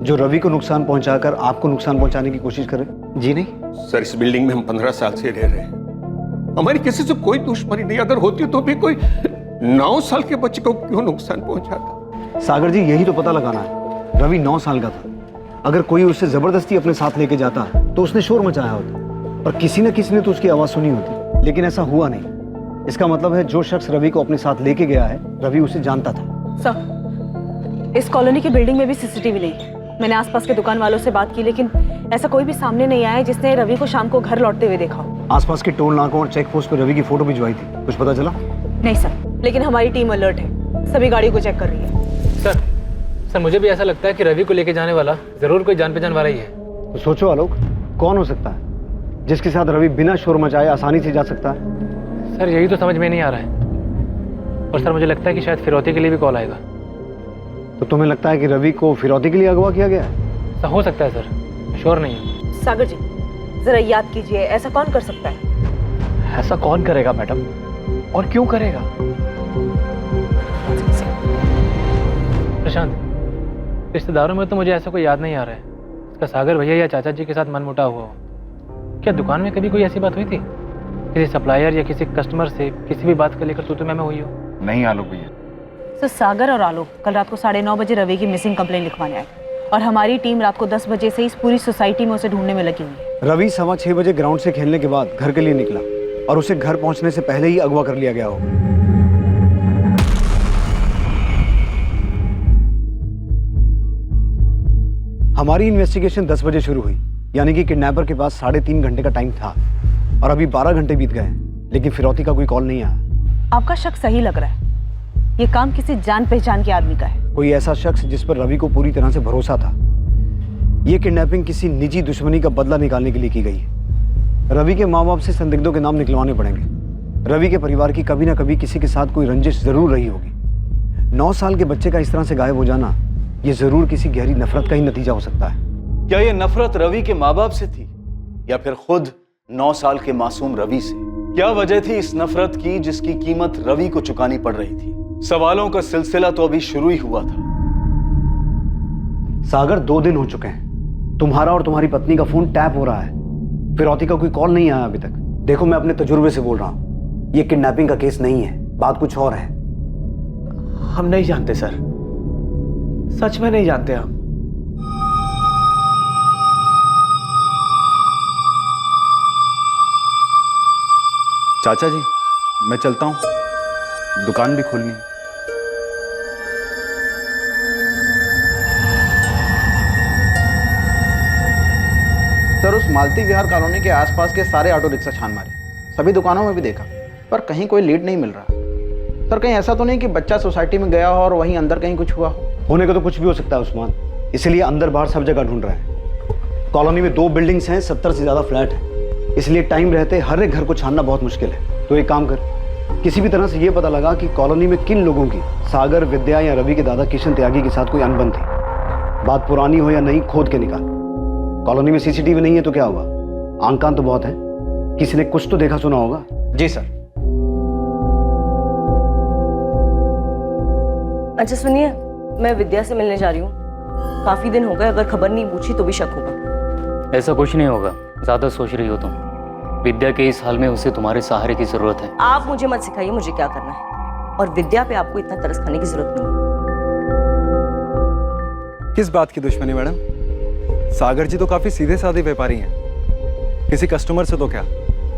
जो रवि को नुकसान पहुंचाकर आपको नुकसान पहुंचाने की कोशिश करे? जी नहीं सर, इस बिल्डिंग में हम 15 साल से रह रहे हैं, हमारी किसी से कोई दुश्मनी नहीं। अगर होती तो भी कोई 9 साल के बच्चे को क्यों नुकसान पहुंचाता? सागर जी, यही तो पता लगाना है। रवि 9 साल का था, अगर कोई उसे जबरदस्ती अपने साथ लेके जाता तो उसने शोर मचाया होता और किसी न किसी ने तो उसकी आवाज सुनी होती, लेकिन ऐसा हुआ नहीं। इसका मतलब है जो शख्स रवि को अपने साथ लेके गया है, रवि उसे जानता था। सर, इस कॉलोनी की बिल्डिंग में भी सीसीटीवी नहीं है। मैंने आसपास के दुकान वालों से बात की, लेकिन ऐसा कोई भी सामने नहीं आया जिसने रवि को शाम को घर लौटते हुए देखा हो। आसपास के टोल नाकों और चेक पोस्ट पर रवि की फोटो भिजवाई थी, कुछ पता चला? नहीं सर, लेकिन हमारी टीम अलर्ट है, सभी गाड़ियों को चेक कर रही है। सर, मुझे भी ऐसा लगता है कि रवि को लेके जाने वाला जरूर कोई जान पहचान वाला ही है। तो सोचो आलोक, कौन हो सकता है जिसके साथ रवि बिना शोर मचाए आसानी से जा सकता है? सर, यही तो समझ में नहीं आ रहा है। और सर, मुझे लगता है कि शायद फिरौती के लिए भी कॉल आएगा। तो तुम्हें लगता है कि रवि को फिरौती के लिए अगवा किया गया है? ऐसा हो सकता है सर, श्योर नहीं है। सागर जी, जरा याद कीजिए, ऐसा कौन कर सकता है? ऐसा कौन करेगा मैडम, और क्यों करेगा? प्रशांत, रिश्तेदारों में तो मुझे ऐसा कोई याद नहीं आ रहा है इसका सागर भैया या चाचा जी के साथ मनमुटाव हुआ हो। क्या दुकान में कभी कोई ऐसी बात हुई थी? किसी सप्लायर या किसी कस्टमर से किसी भी बात को लेकर तू मैं हुई हो? नहीं आलोक भैया। सर, सागर और आलोक कल रात को 9:30 बजे रवि की मिसिंग कंप्लेंट लिखवाने आए और हमारी टीम रात को 10 बजे से इस पूरी सोसाइटी में उसे ढूंढने में लगी हुई है। रवि 6:15 बजे ग्राउंड से खेलने के बाद घर के लिए निकला और उसे घर पहुंचने से पहले ही अगवा कर लिया गया होगा। हमारी इन्वेस्टिगेशन 10 बजे शुरू हुई, यानी कि किडनैपर के पास 3.5 घंटे का टाइम था और अभी 12 घंटे बीत गए, लेकिन फिरौती का कोई कॉल नहीं आया। आपका शक सही लग रहा है, ये काम किसी जान पहचान के आदमी का है। कोई ऐसा शख्स जिस पर रवि को पूरी तरह से भरोसा था। ये किडनैपिंग किसी निजी दुश्मनी का बदला निकालने के लिए की गई है। रवि के माँ बाप से संदिग्धों के नाम निकलवाने पड़ेंगे। रवि के परिवार की कभी ना कभी किसी के साथ कोई रंजिश जरूर रही होगी। 9 साल के बच्चे का इस तरह से गायब हो जाना, ये जरूर किसी गहरी नफरत का ही नतीजा हो सकता है। क्या ये नफरत रवि के माँ बाप से थी या फिर खुद 9 साल के मासूम रवि से? क्या वजह थी इस नफरत की जिसकी कीमत रवि को चुकानी पड़ रही थी? सवालों का सिलसिला तो अभी शुरू ही हुआ था। सागर, 2 दिन हो चुके हैं, तुम्हारा और तुम्हारी पत्नी का फोन टैप हो रहा है, फिरौती का कोई कॉल नहीं आया अभी तक। देखो, मैं अपने तजुर्बे से बोल रहा हूँ, ये किडनैपिंग का केस नहीं है, बात कुछ और है। हम नहीं जानते सर, सच में नहीं जानते हम। चाचा जी, मैं चलता हूँ, दुकान भी खोलनी है। सर, उस मालती विहार कॉलोनी के आसपास के सारे ऑटो रिक्शा छान मारे, सभी दुकानों में भी देखा, पर कहीं कोई लीड नहीं मिल रहा। सर, कहीं ऐसा तो नहीं कि बच्चा सोसाइटी में गया हो और वहीं अंदर कहीं कुछ हुआ हो? होने का तो कुछ भी हो सकता है उस्मान, इसलिए अंदर बाहर सब जगह ढूंढ रहे हैं। कॉलोनी में 2 बिल्डिंग्स हैं, 70 से ज़्यादा फ्लैट हैं, इसलिए टाइम रहते हर एक घर को छानना बहुत मुश्किल है। तो एक काम कर, किसी भी तरह से ये पता लगा कि कॉलोनी में किन लोगों की सागर, विद्या या रवि के दादा किशन त्यागी के साथ कोई अनबन थी। बात पुरानी हो या नहीं, खोद के निकाल। कॉलोनी में सीसीटीवी नहीं है तो क्या हुआ, आंख कान तो बहुत है, किसी ने कुछ तो देखा सुना होगा। जी सर। अच्छा सुनिए, मैं विद्या से मिलने जा रही हूँ। काफी दिन हो गए, अगर खबर नहीं पूछी तो भी शक होगा। ऐसा कुछ नहीं होगा, ज्यादा सोच रही हो तुम। विद्या के इस हाल में उसे तुम्हारे सहारे की जरूरत है। आप मुझे मत सिखाइए मुझे क्या करना है, और विद्या पे आपको इतना तरस खाने की जरूरत नहीं है। किस बात की दुश्मनी मैडम? सागर जी तो काफी सीधे साधे व्यापारी हैं। किसी कस्टमर से तो क्या,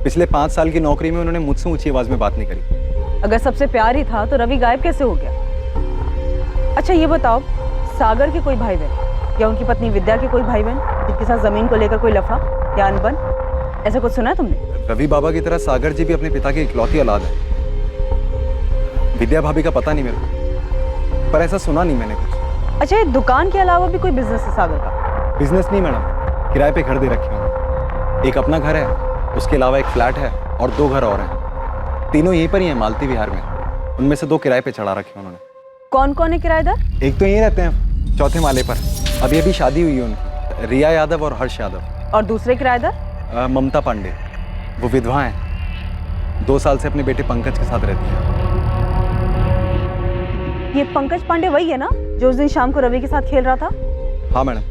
पिछले 5 साल की नौकरी में उन्होंने मुझसे ऊंची आवाज में बात नहीं करी। अगर सबसे प्यार ही था तो रवि गायब कैसे हो गया? अच्छा ये बताओ, सागर के कोई भाई बहन या उनकी पत्नी विद्या के कोई भाई बहन जिनके साथ जमीन को लेकर कोई लफड़ा या अनबन, ऐसा कुछ सुना है तुमने? रवि बाबा की तरह सागर जी भी अपने पिता की इकलौती औलाद है। विद्या भाभी का पता नहीं मेरे को, पर ऐसा सुना नहीं मैंने कुछ। अच्छा, ये दुकान के अलावा भी कोई बिजनेस है सागर का? बिजनेस नहीं मैडम, किराए पे घर दे रखे हैं। एक अपना घर है, उसके अलावा एक फ्लैट है और 2 घर और हैं। तीनों यहीं पर ही हैं, मालती विहार में। उनमें से 2 किराए पे चढ़ा रखे उन्होंने। कौन कौन है किराएदार? एक तो यहीं रहते हैं 4थे माले पर, अभी अभी शादी हुई है उनकी, रिया यादव और हर्ष यादव। और दूसरे किराएदार? ममता पांडे, वो विधवा हैं, 2 साल से अपने बेटे पंकज के साथ रहती है। ये पंकज पांडे वही है ना जो उस दिन शाम को रवि के साथ खेल रहा था? हाँ मैडम।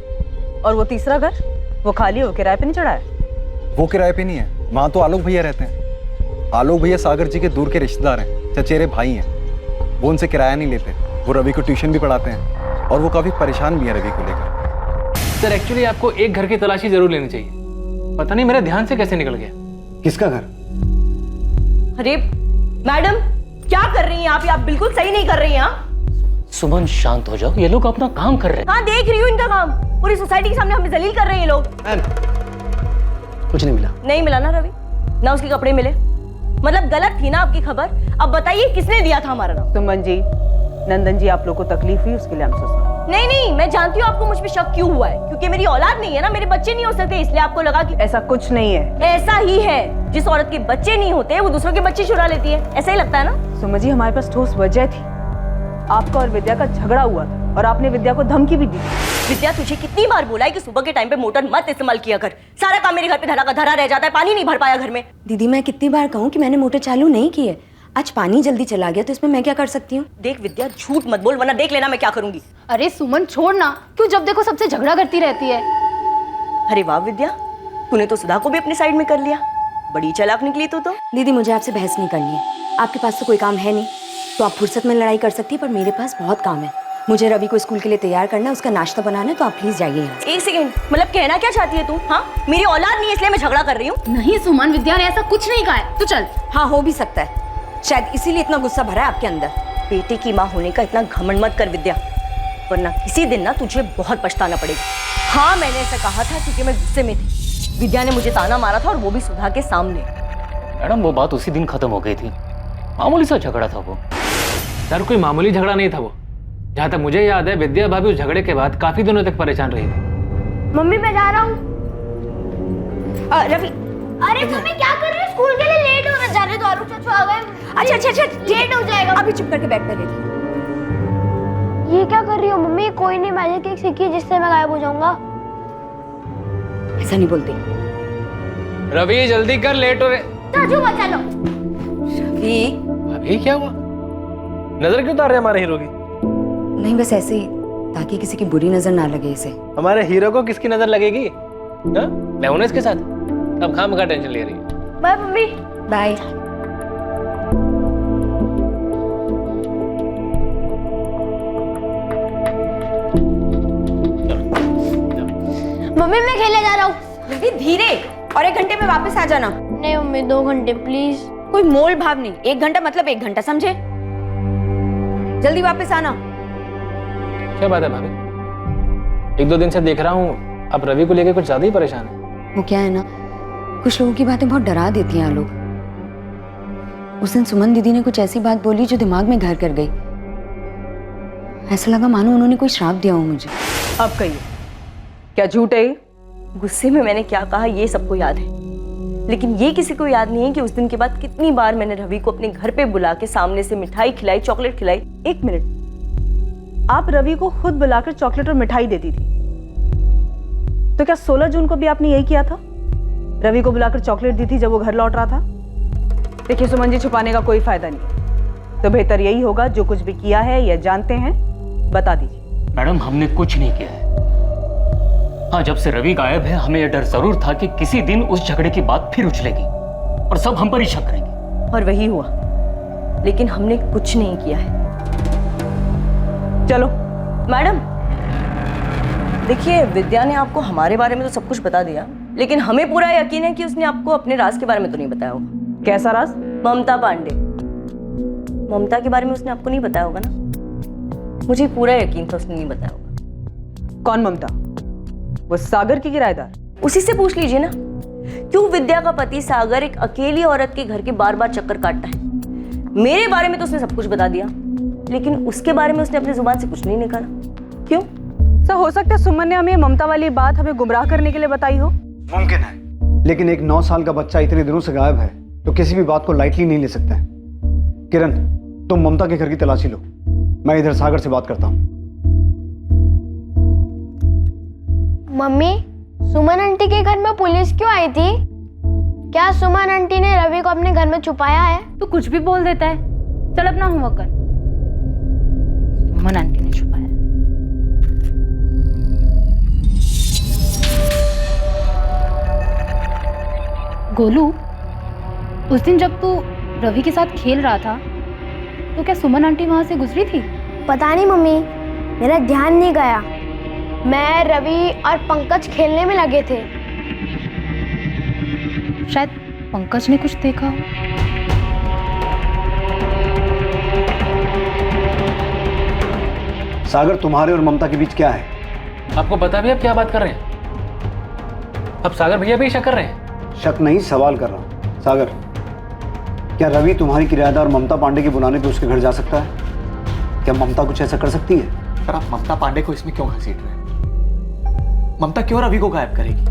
और वो तीसरा घर, वो खाली हो, किराए पे नहीं चढ़ा है? वो किराए पे नहीं है, वहाँ तो आलोक भैया रहते हैं। आलोक भैया सागर जी के दूर के रिश्तेदार हैं, चचेरे भाई हैं। वो उनसे किराया नहीं लेते, वो रवि को ट्यूशन भी पढ़ाते हैं और वो काफी परेशान भी है रवि को लेकर। सर एक्चुअली आपको एक घर की तलाशी जरूर लेनी चाहिए, पता नहीं मेरे ध्यान से कैसे निकल गया। किसका घर? अरे मैडम, क्या कर रही हैं आप बिल्कुल सही नहीं कर रही हैं। सुमन शांत हो जाओ, ये लोग अपना काम कर रहे हैं। हाँ देख रही हूँ इनका काम, पूरी सोसाइटी के सामने हमें जलील कर रहे हैं ये लोग। कुछ नहीं मिला। नहीं मिला ना रवि, ना उसके कपड़े मिले, मतलब गलत थी ना आपकी खबर। अब बताइए किसने दिया था हमारा नाम? सुमन जी, नंदन जी आप लोग को तकलीफ हुई उसके लिए हम सॉरी। नहीं नहीं, मैं जानती हूँ आपको मुझ पे शक क्यों हुआ है, क्योंकि मेरी औलाद नहीं है ना, मेरे बच्चे नहीं हो सकते, इसलिए आपको लगा कि ऐसा कुछ नहीं है। ऐसा ही है, जिस औरत के बच्चे नहीं होते वो दूसरों के बच्चे चुरा लेती है, ऐसा ही लगता है ना? सुमन जी, हमारे पास ठोस वजह थी, आपका और विद्या का झगड़ा हुआ था और आपने विद्या को धमकी भी दी। विद्या, तुझे कितनी बार बोला है कि सुबह के टाइम पे मोटर मत इस्तेमाल किया कर, सारा काम मेरे घर पे धरा का धरा रह जाता है, पानी नहीं भर पाया घर में। दीदी मैं कितनी बार कहूँ कि मैंने मोटर चालू नहीं की है, आज पानी जल्दी चला गया तो इसमें मैं क्या कर सकती हूँ? देख विद्या, झूठ मत बोल वरना देख लेना मैं क्या करूंगी। अरे सुमन छोड़ ना, क्यों जब देखो सबसे झगड़ा करती रहती है। अरे वाह विद्या, तूने तो सुधा को भी अपनी साइड में कर लिया, बड़ी चालाक निकली तू तो। दीदी मुझे आपसे बहस नहीं करनी है, आपके पास तो कोई काम है नहीं, तो आप फुर्सत में लड़ाई कर सकती है, पर मेरे पास बहुत काम है। मुझे रवि को स्कूल के लिए तैयार करना है, उसका नाश्ता बनाना है, तो आप प्लीज जाइए यहाँ से। एक सेकंड, मतलब कहना क्या चाहती है तू? हाँ, मेरी औलाद नहीं है इसलिए मैं झगड़ा कर रही हूँ? नहीं सुमन, विद्या ने ऐसा कुछ नहीं कहा है, तू चल। हाँ हो भी सकता है, शायद इसीलिए इतना गुस्सा भरा है आपके अंदर। बेटे की माँ होने का इतना घमंड मत कर विद्या, वरना किसी दिन ना तुझे बहुत पछताना पड़ेगा। हाँ मैंने ऐसा कहा था क्योंकि मैं गुस्से में थी, विद्या ने मुझे ताना मारा था और वो भी सुधा के सामने। मैडम वो बात उसी दिन खत्म हो गई थी, मामूली सा झगड़ा था वो। सर कोई मामूली झगड़ा नहीं था वो, जहाँ तक मुझे याद है विद्या भाभी उस झगड़े के बाद काफी दिनों तक परेशान रही थी। मम्मी मैं जा रहा हूँ। रवि, अरे मम्मी क्या कर रही है, स्कूल के लिए लेट हो रहा है, जाने दो, आलोक चाचू आ गए। अच्छा लेट हो जाएगा, अभी चुप करके बैठ पहले। ये क्या कर रही हो मम्मी? कोई नहीं मैजिक ट्रिक सीखी जिससे मैं गायब हो जाऊंगा। ऐसा नहीं बोलती। रवि जल्दी कर, लेट हो रहे। चाचू बचा लो। रवि, अभी क्या हुआ? नजर क्यों उतार रहे हमारे हीरो की? नहीं बस ऐसे ही, ताकि किसी की बुरी नजर ना लगे इसे। हमारे हीरो को किसकी नजर लगेगी? मैं हूं ना इसके साथ, अब खामखा टेंशन ले रही है। Bye mummy. बाय। मम्मी मैं खेलने जा रहा हूँ। रवि धीरे, और 1 घंटे में वापस आ जाना। नहीं मम्मी 2 घंटे प्लीज। कोई मोल भाव नहीं, 1 घंटा मतलब 1 घंटा, समझे? जल्दी वापस आना। क्या बात है भाभी? 1-2 दिन से देख रहा हूँ आप रवि को लेकर कुछ ज्यादा ही परेशान है। वो क्या है ना, कुछ लोगों की बातें बहुत डरा देती हैं लोग। उस दिन सुमन दीदी ने कुछ ऐसी बात बोली जो दिमाग में घर कर गई। ऐसा लगा मानो उन्होंने कोई श्राप दिया हो मुझे। अब कहिए, क्या झूठ है? गुस्से में मैंने क्या कहा ये सबको याद है, लेकिन ये किसी को याद नहीं है कि उस दिन के बाद कितनी बार मैंने रवि को अपने घर पे बुला के सामने से मिठाई खिलाई, चॉकलेट खिलाई। 1 मिनट, आप रवि को खुद बुलाकर चॉकलेट और मिठाई देती थी, तो क्या 16 जून को भी आपने यही किया था? रवि को बुलाकर चॉकलेट दी थी जब वो घर लौट रहा था? देखिए सुमन जी, छुपाने का कोई फायदा नहीं, तो बेहतर यही होगा जो कुछ भी किया है या जानते हैं बता दीजिए। मैडम, हमने कुछ नहीं किया है। हाँ, जब से रवि गायब है हमें यह डर जरूर था कि किसी दिन उस झगड़े की बात फिर उछलेगी और सब हम पर ही शक करेंगे, और वही हुआ। लेकिन हमने कुछ नहीं किया है। चलो मैडम, देखिए विद्या ने आपको हमारे बारे में तो सब कुछ बता दिया, लेकिन हमें पूरा यकीन है कि उसने आपको अपने राज के बारे में तो नहीं बताया होगा। कैसा राज? ममता पांडे। ममता के बारे में उसने आपको नहीं बताया होगा ना? मुझे पूरा यकीन था उसने नहीं बताया होगा। कौन ममता? वो सागर की किराएदार? उसी से पूछ लीजिए ना, क्यों विद्या का पति सागर एक अकेली औरत के घर के बार बार चक्कर काटता है? मेरे बारे में तो उसने सब कुछ बता दिया, लेकिन उसके बारे में उसने अपनी जुबान से कुछ नहीं निकाला। क्यों? सर, हो सकता है सुमन ने हमें ममता वाली बात हमें गुमराह करने के लिए बताई हो। मुमकिन है, लेकिन एक 9 साल का बच्चा इतने दिनों से गायब है तो किसी भी बात को लाइटली नहीं ले सकता है। किरण, तुम ममता के घर की तलाशी लो, मैं इधर सागर से बात करता हूँ। मम्मी, सुमन आंटी के घर में पुलिस क्यों आई थी? क्या सुमन आंटी ने रवि को अपने घर में छुपाया है? तू कुछ भी बोल देता है। चल अपना होमवर्क कर। सुमन आंटी ने छुपाया। गोलू, उस दिन जब तू रवि के साथ खेल रहा था तो क्या सुमन आंटी वहां से गुजरी थी? पता नहीं मम्मी, मेरा ध्यान नहीं गया। मैं, रवि और पंकज खेलने में लगे थे। शायद पंकज ने कुछ देखा हो। सागर, तुम्हारे और ममता के बीच क्या है? आपको पता भी आप क्या बात कर रहे हैं? अब सागर भैया भी शक कर रहे हैं? शक नहीं, सवाल कर रहा हूं। सागर, क्या रवि तुम्हारी किराएदार ममता पांडे के बुलाने पे उसके घर जा सकता है? क्या ममता कुछ ऐसा कर सकती है? पर आप ममता पांडे को इसमें क्यों घसीट रहे हैं? ममता क्यों रवि को गायब करेगी?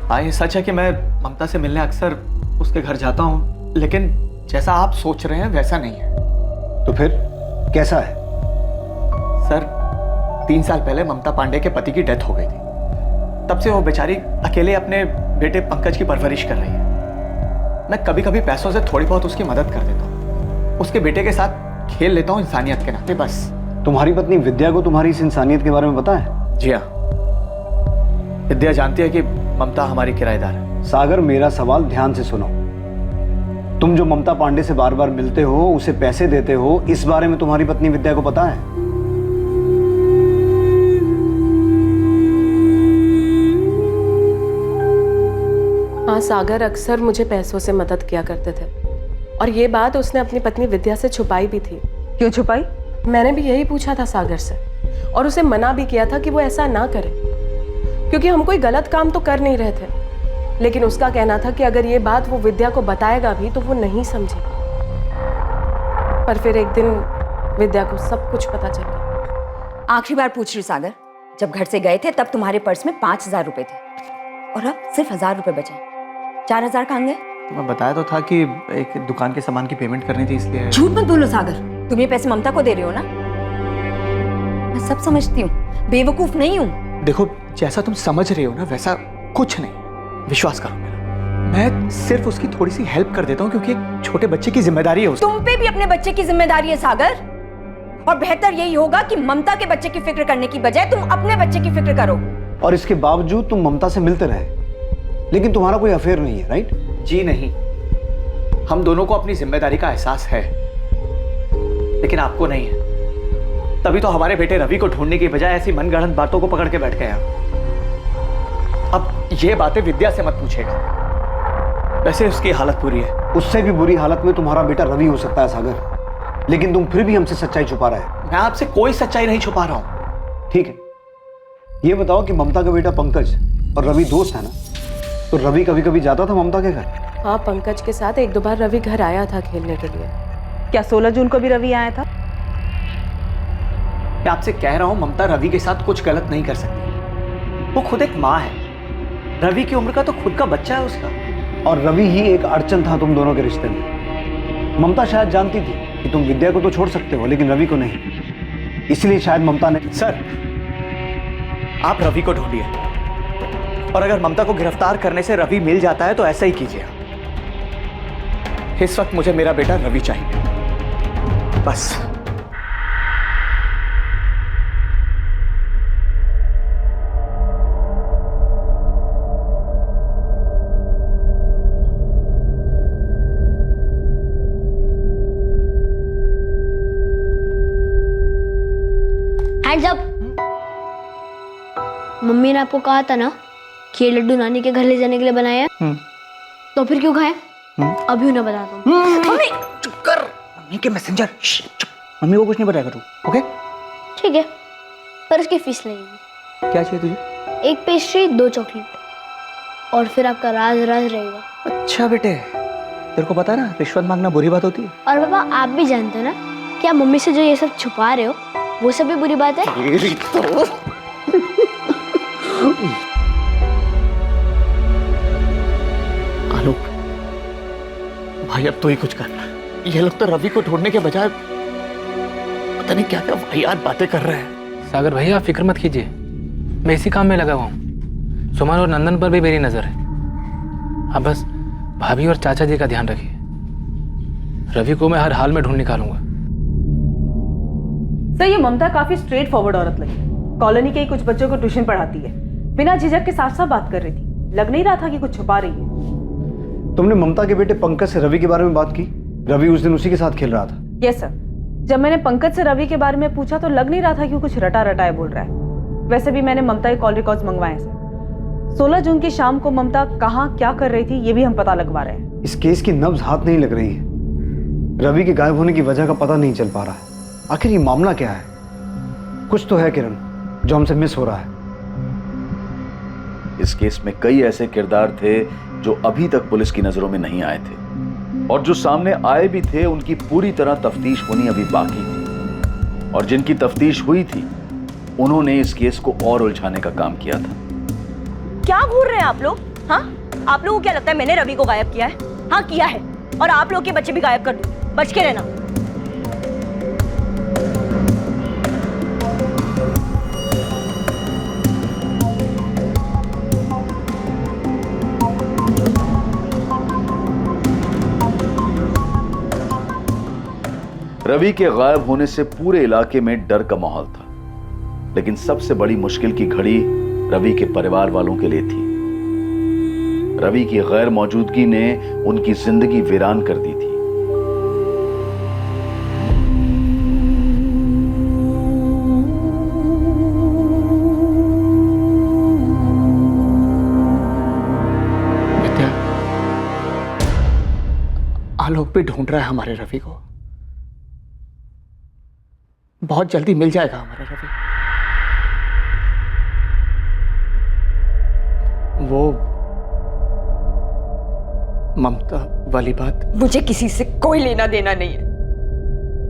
हाँ, ये सच है कि मैं ममता से मिलने अक्सर उसके घर जाता हूँ, लेकिन जैसा आप सोच रहे हैं वैसा नहीं है। तो फिर कैसा है? सर, 3 साल पहले ममता पांडे के पति की डेथ हो गई थी। तब से वो बेचारी अकेले अपने बेटे पंकज की परवरिश कर रही है। मैं कभी कभी पैसों से थोड़ी बहुत उसकी मदद कर देता हूँ, उसके बेटे के साथ खेल लेता हूँ इंसानियत के नाते, बस। तुम्हारी पत्नी विद्या को तुम्हारी इस इंसानियत के बारे में पता है? जी हाँ, विद्या जानती है कि ममता हमारी किराएदार है। सागर, मेरा सवाल ध्यान से सुनो। तुम जो ममता पांडे से बार बार मिलते हो, उसे पैसे देते हो, इस बारे में तुम्हारी पत्नी विद्या को पता है? हाँ, सागर अक्सर मुझे पैसों से मदद किया करते थे, और ये बात उसने अपनी पत्नी विद्या से छुपाई भी थी। क्यों छुपाई? मैंने भी यही पूछा था सागर से, और उसे मना भी किया था कि वो ऐसा ना करे, क्योंकि हम कोई गलत काम तो कर नहीं रहे थे। लेकिन उसका कहना था कि अगर ये बात वो विद्या को बताएगा भी तो वो नहीं समझेगी। पर फिर एक दिन विद्या को सब कुछ पता चल गया। आखिरी बार पूछ रही सागर, जब घर से गए थे तब तुम्हारे पर्स में 5,000 रुपए थे, और अब सिर्फ 1,000 रुपए बचे। 4,000 कहाँ गए? तो मैं बताया तो था कि एक दुकान के सामान की पेमेंट करनी थी, इसलिए। झूठ मत बोलो सागर, तुम ये पैसे ममता को दे रहे हो ना? मैं सब समझती हूँ, बेवकूफ नहीं हूँ। देखो, जैसा तुम समझ रहे हो ना वैसा कुछ नहीं, विश्वास करो मेरा। मैं सिर्फ उसकी थोड़ी सी हेल्प कर देता हूँ, क्योंकि एक छोटे बच्चे की जिम्मेदारी है उसकी। तुम पे भी अपने बच्चे की जिम्मेदारी है सागर, और बेहतर यही होगा कि ममता के बच्चे की फिक्र करने की बजाय तुम अपने बच्चे की फिक्र करो। और इसके बावजूद तुम ममता से मिलते रहे, लेकिन तुम्हारा कोई अफेयर नहीं है, राइट? जी नहीं, हम दोनों को अपनी जिम्मेदारी का एहसास है, लेकिन आपको नहीं है। तभी तो हमारे बेटे रवि को ढूंढने की बजाय ऐसी मनगढ़ंत बातों को पकड़ के बैठ गए आप। अब ये बातें विद्या से मत पूछेगा। वैसे उसकी हालत बुरी है। उससे भी बुरी हालत में तुम्हारा बेटा रवि हो सकता है सागर, लेकिन तुम फिर भी हमसे सच्चाई छुपा रहे हो। मैं आपसे कोई सच्चाई नहीं छुपा रहा हूं। ठीक है, ये बताओ कि ममता का बेटा पंकज और रवि दोस्त है ना, तो रवि कभी कभी जाता था ममता के घर? हाँ, पंकज के साथ एक दो बार रवि घर आया था खेलने के लिए। क्या 16 जून को भी रवि आया था? मैं आपसे कह रहा हूं ममता रवि के साथ कुछ गलत नहीं कर सकती। वो खुद एक माँ है, रवि की उम्र का तो खुद का बच्चा है उसका। और रवि ही एक अड़चन था तुम दोनों के रिश्ते में। ममता शायद जानती थी कि तुम विद्या को तो छोड़ सकते हो लेकिन रवि को नहीं, इसलिए शायद ममता ने। सर, आप रवि को ढूंढिए, और अगर ममता को गिरफ्तार करने से रवि मिल जाता है तो ऐसा ही कीजिए। इस वक्त मुझे मेरा बेटा रवि चाहिए, बस। Hands up. मम्मी ने आपको कहा था ना कि ये लड्डू नानी के घर ले जाने के लिए बनाया है, तो फिर क्यों खाए? अभी उन्हें बताता हूँ। मम्मी चुप कर, मम्मी के मैसेंजर। मम्मी को कुछ नहीं बताएगा तू, ओके? ठीक है, पर उसकी फीस लगेगी। क्या चाहिए तुझे? एक पेस्ट्री, 2 चॉकलेट, और फिर आपका राज राज रहेगा। अच्छा बेटे, तेरे को पता है ना रिश्वत मांगना बुरी बात होती है। और पापा, आप भी जानते हो ना कि आप मम्मी से जो ये सब छुपा रहे हो वो सब भी बुरी बात है। आलोक भाई, अब तो ही कुछ कर। ये लोग तो रवि को ढूंढने के बजाय पता नहीं क्या क्या वाहियात बातें कर रहे हैं। सागर भैया, आप फिक्र मत कीजिए, मैं इसी काम में लगा हुआ हूँ। सुमन और नंदन पर भी मेरी नजर है। आप बस भाभी और चाचा जी का ध्यान रखिए। रवि को मैं हर हाल में ढूंढ निकालूंगा। सर, ये ममता काफी स्ट्रेट फॉरवर्ड औरत लगी। कॉलोनी के ही कुछ बच्चों को ट्यूशन पढ़ाती है, बिना झिझक के साफ साफ बात कर रही थी। लग नहीं रहा था कि कुछ छुपा रही है। तुमने ममता के बेटे पंकज से रवि के बारे में बात की? रवि उस दिन उसी के साथ खेल रहा था। यस सर, जब मैंने पंकज से रवि के बारे में पूछा तो लग नहीं रहा था कि कुछ रटा रटाए बोल रहा है। वैसे भी मैंने ममता के कॉल रिकॉर्ड्स मंगवाए सर। 16 जून की शाम को ममता कहाँ क्या कर रही थी ये भी हम पता लगवा रहे हैं। इस केस की नब्ज हाथ नहीं लग रही है। रवि के गायब होने की वजह का पता नहीं चल पा रहा है। आखिर ये मामला क्या है? कुछ तो है किरण जो हमसे मिस हो रहा है। इस केस में कई ऐसे किरदार थे जो अभी तक पुलिस की नजरों में नहीं आए थे, और जो सामने आए भी थे उनकी पूरी तरह तफ्तीश होनी अभी बाकी थी। और जिनकी तफ्तीश हुई थी उन्होंने इस केस को और उलझाने का काम किया था। क्या घूर रहे हैं आप लोग? हाँ, आप लोगों को क्या लगता है मैंने रवि को गायब किया है? हाँ किया है, और आप लोग के बच्चे भी गायब कर दूं। बच के रहना। रवि के गायब होने से पूरे इलाके में डर का माहौल था, लेकिन सबसे बड़ी मुश्किल की घड़ी रवि के परिवार वालों के लिए थी। रवि की गैर मौजूदगी ने उनकी जिंदगी वीरान कर दी थी। विद्या, आलोक भी ढूंढ रहा है हमारे रवि को। बहुत जल्दी मिल जाएगा हमारा रवि। वो ममता वाली बात, मुझे किसी से कोई लेना देना नहीं है,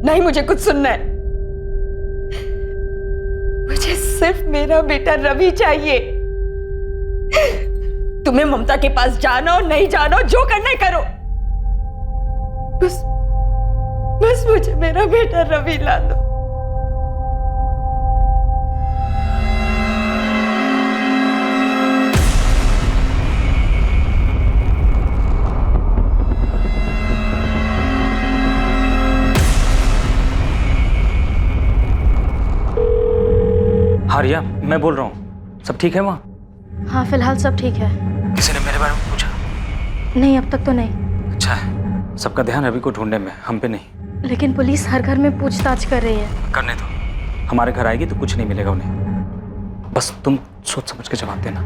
नहीं मुझे कुछ सुनना है। मुझे सिर्फ मेरा बेटा रवि चाहिए। तुम्हें ममता के पास जाना हो नहीं जाना हो, जो करना है करो, बस मुझे मेरा बेटा रवि ला दो। हाँ रिया, मैं बोल रहा हूँ। सब ठीक है वहाँ? हाँ, फिलहाल सब ठीक है। किसी ने मेरे बारे में पूछा? नहीं, अब तक तो नहीं। अच्छा है, सबका ध्यान रवि को ढूंढने में, हम पे नहीं। लेकिन पुलिस हर घर में पूछताछ कर रही है। करने दो, हमारे घर आएगी तो कुछ नहीं मिलेगा उन्हें। बस तुम सोच समझ के जवाब देना।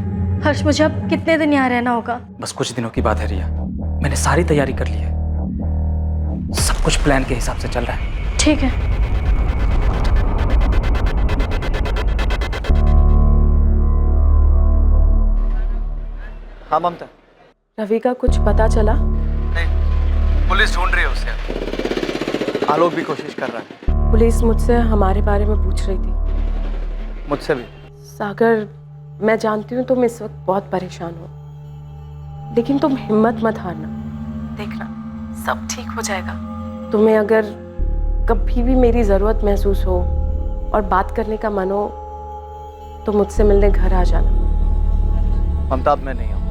हर्ष, मुझे अब कितने दिन यहाँ रहना होगा? बस कुछ दिनों की बात है रिया, मैंने सारी तैयारी कर ली है, सब कुछ प्लान के हिसाब से चल रहा है। ठीक है। हाँ ममता। रवि का कुछ पता चला? नहीं, पुलिस ढूंढ रही है उसे। आलोक भी कोशिश कर रहा है। पुलिस मुझसे हमारे बारे में पूछ रही थी। मुझसे भी। सागर, मैं जानती हूँ तुम इस वक्त बहुत परेशान हो, लेकिन तुम हिम्मत मत हारना। देखना सब ठीक हो जाएगा। तुम्हें अगर कभी भी मेरी ज़रूरत महसूस हो और बात करने का मन हो तो मुझसे मिलने घर आ जाना। ममता, अब मैं नहीं हूँ।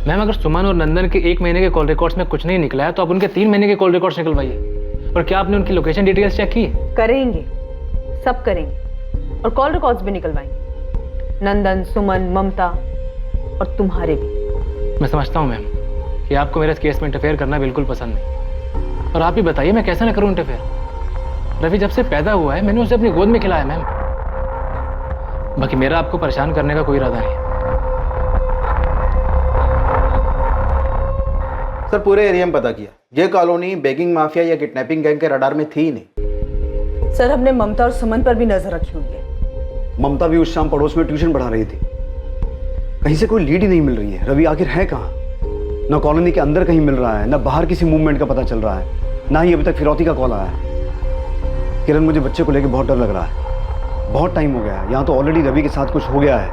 मैम, अगर सुमन और नंदन के 1 महीने के कॉल रिकॉर्ड्स में कुछ नहीं निकला है तो आप उनके 3 महीने के कॉल रिकॉर्ड्स निकलवाइए। और क्या आपने उनकी लोकेशन डिटेल्स चेक की? करेंगे, सब करेंगे और कॉल रिकॉर्ड्स भी निकलवाएंगे। नंदन, सुमन, ममता और तुम्हारे भी। मैं समझता हूँ मैम कि आपको मेरे इस केस में इंटरफेयर करना बिल्कुल पसंद नहीं, और आप ही बताइए मैं कैसे ना करूँ इंटरफेयर। रवि जब से पैदा हुआ है मैंने उसे अपनी गोद में खिलाया मैम। बाकी मेरा आपको परेशान करने का कोई इरादा नहीं। सर, पूरे एरिया में पता किया, ये कॉलोनी बेगिंग माफिया या किडनैपिंग गैंग के रडार में थी ही नहीं। सर, हमने ममता और सुमन पर भी नजर रखी हुई है। ममता भी उस शाम पड़ोस में ट्यूशन पढ़ा रही थी। कहीं से कोई लीड ही नहीं मिल रही है। रवि आखिर है कहाँ? ना कॉलोनी के अंदर कहीं मिल रहा है, ना बाहर किसी मूवमेंट का पता चल रहा है, ना ही अभी तक फिरौती का कॉल आया है। किरण, मुझे बच्चे को लेकर बहुत डर लग रहा है। बहुत टाइम हो गया है, यहाँ तो ऑलरेडी रवि के साथ कुछ हो गया है,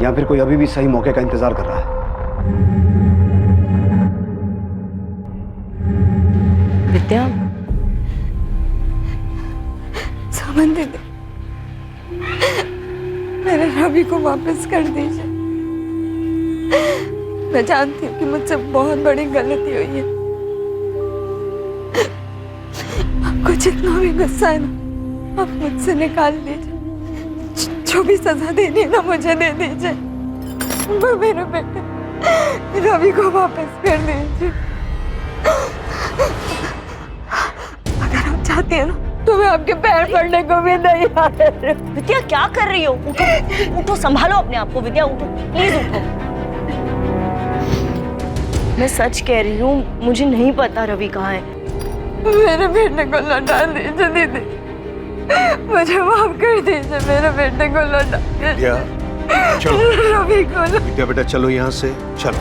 या फिर कोई अभी भी सही मौके का इंतजार कर रहा है। विद्या, सुमन दीदी, मेरे रवि को वापस कर दीजिए। मैं जानती हूँ कि मुझसे बहुत बड़ी गलती हुई है। आपको जितना भी गुस्सा है ना, आप मुझसे निकाल लीजिए। जो भी सजा देनी है ना, मुझे दे दीजिए। वो मेरे बेटे रवि को वापस कर दीजिए। अगर आप चाहती हैं ना तो मैं आपके पैर पड़ने को भी नहीं आ रही। विद्या, क्या कर रही हो? उठो, उठो, संभालो अपने आप को। विद्या, उठो, प्लीज उठो। मैं सच कह रही हूँ, मुझे नहीं पता रवि कहाँ है। मेरे बेटे को लौटा दीजिए दीदी, मुझे माफ कर दीजिए। मेरे बेटे को लौटा विद्या, चलो। रवि को विद्या बेटा, चलो यहाँ से, चलो।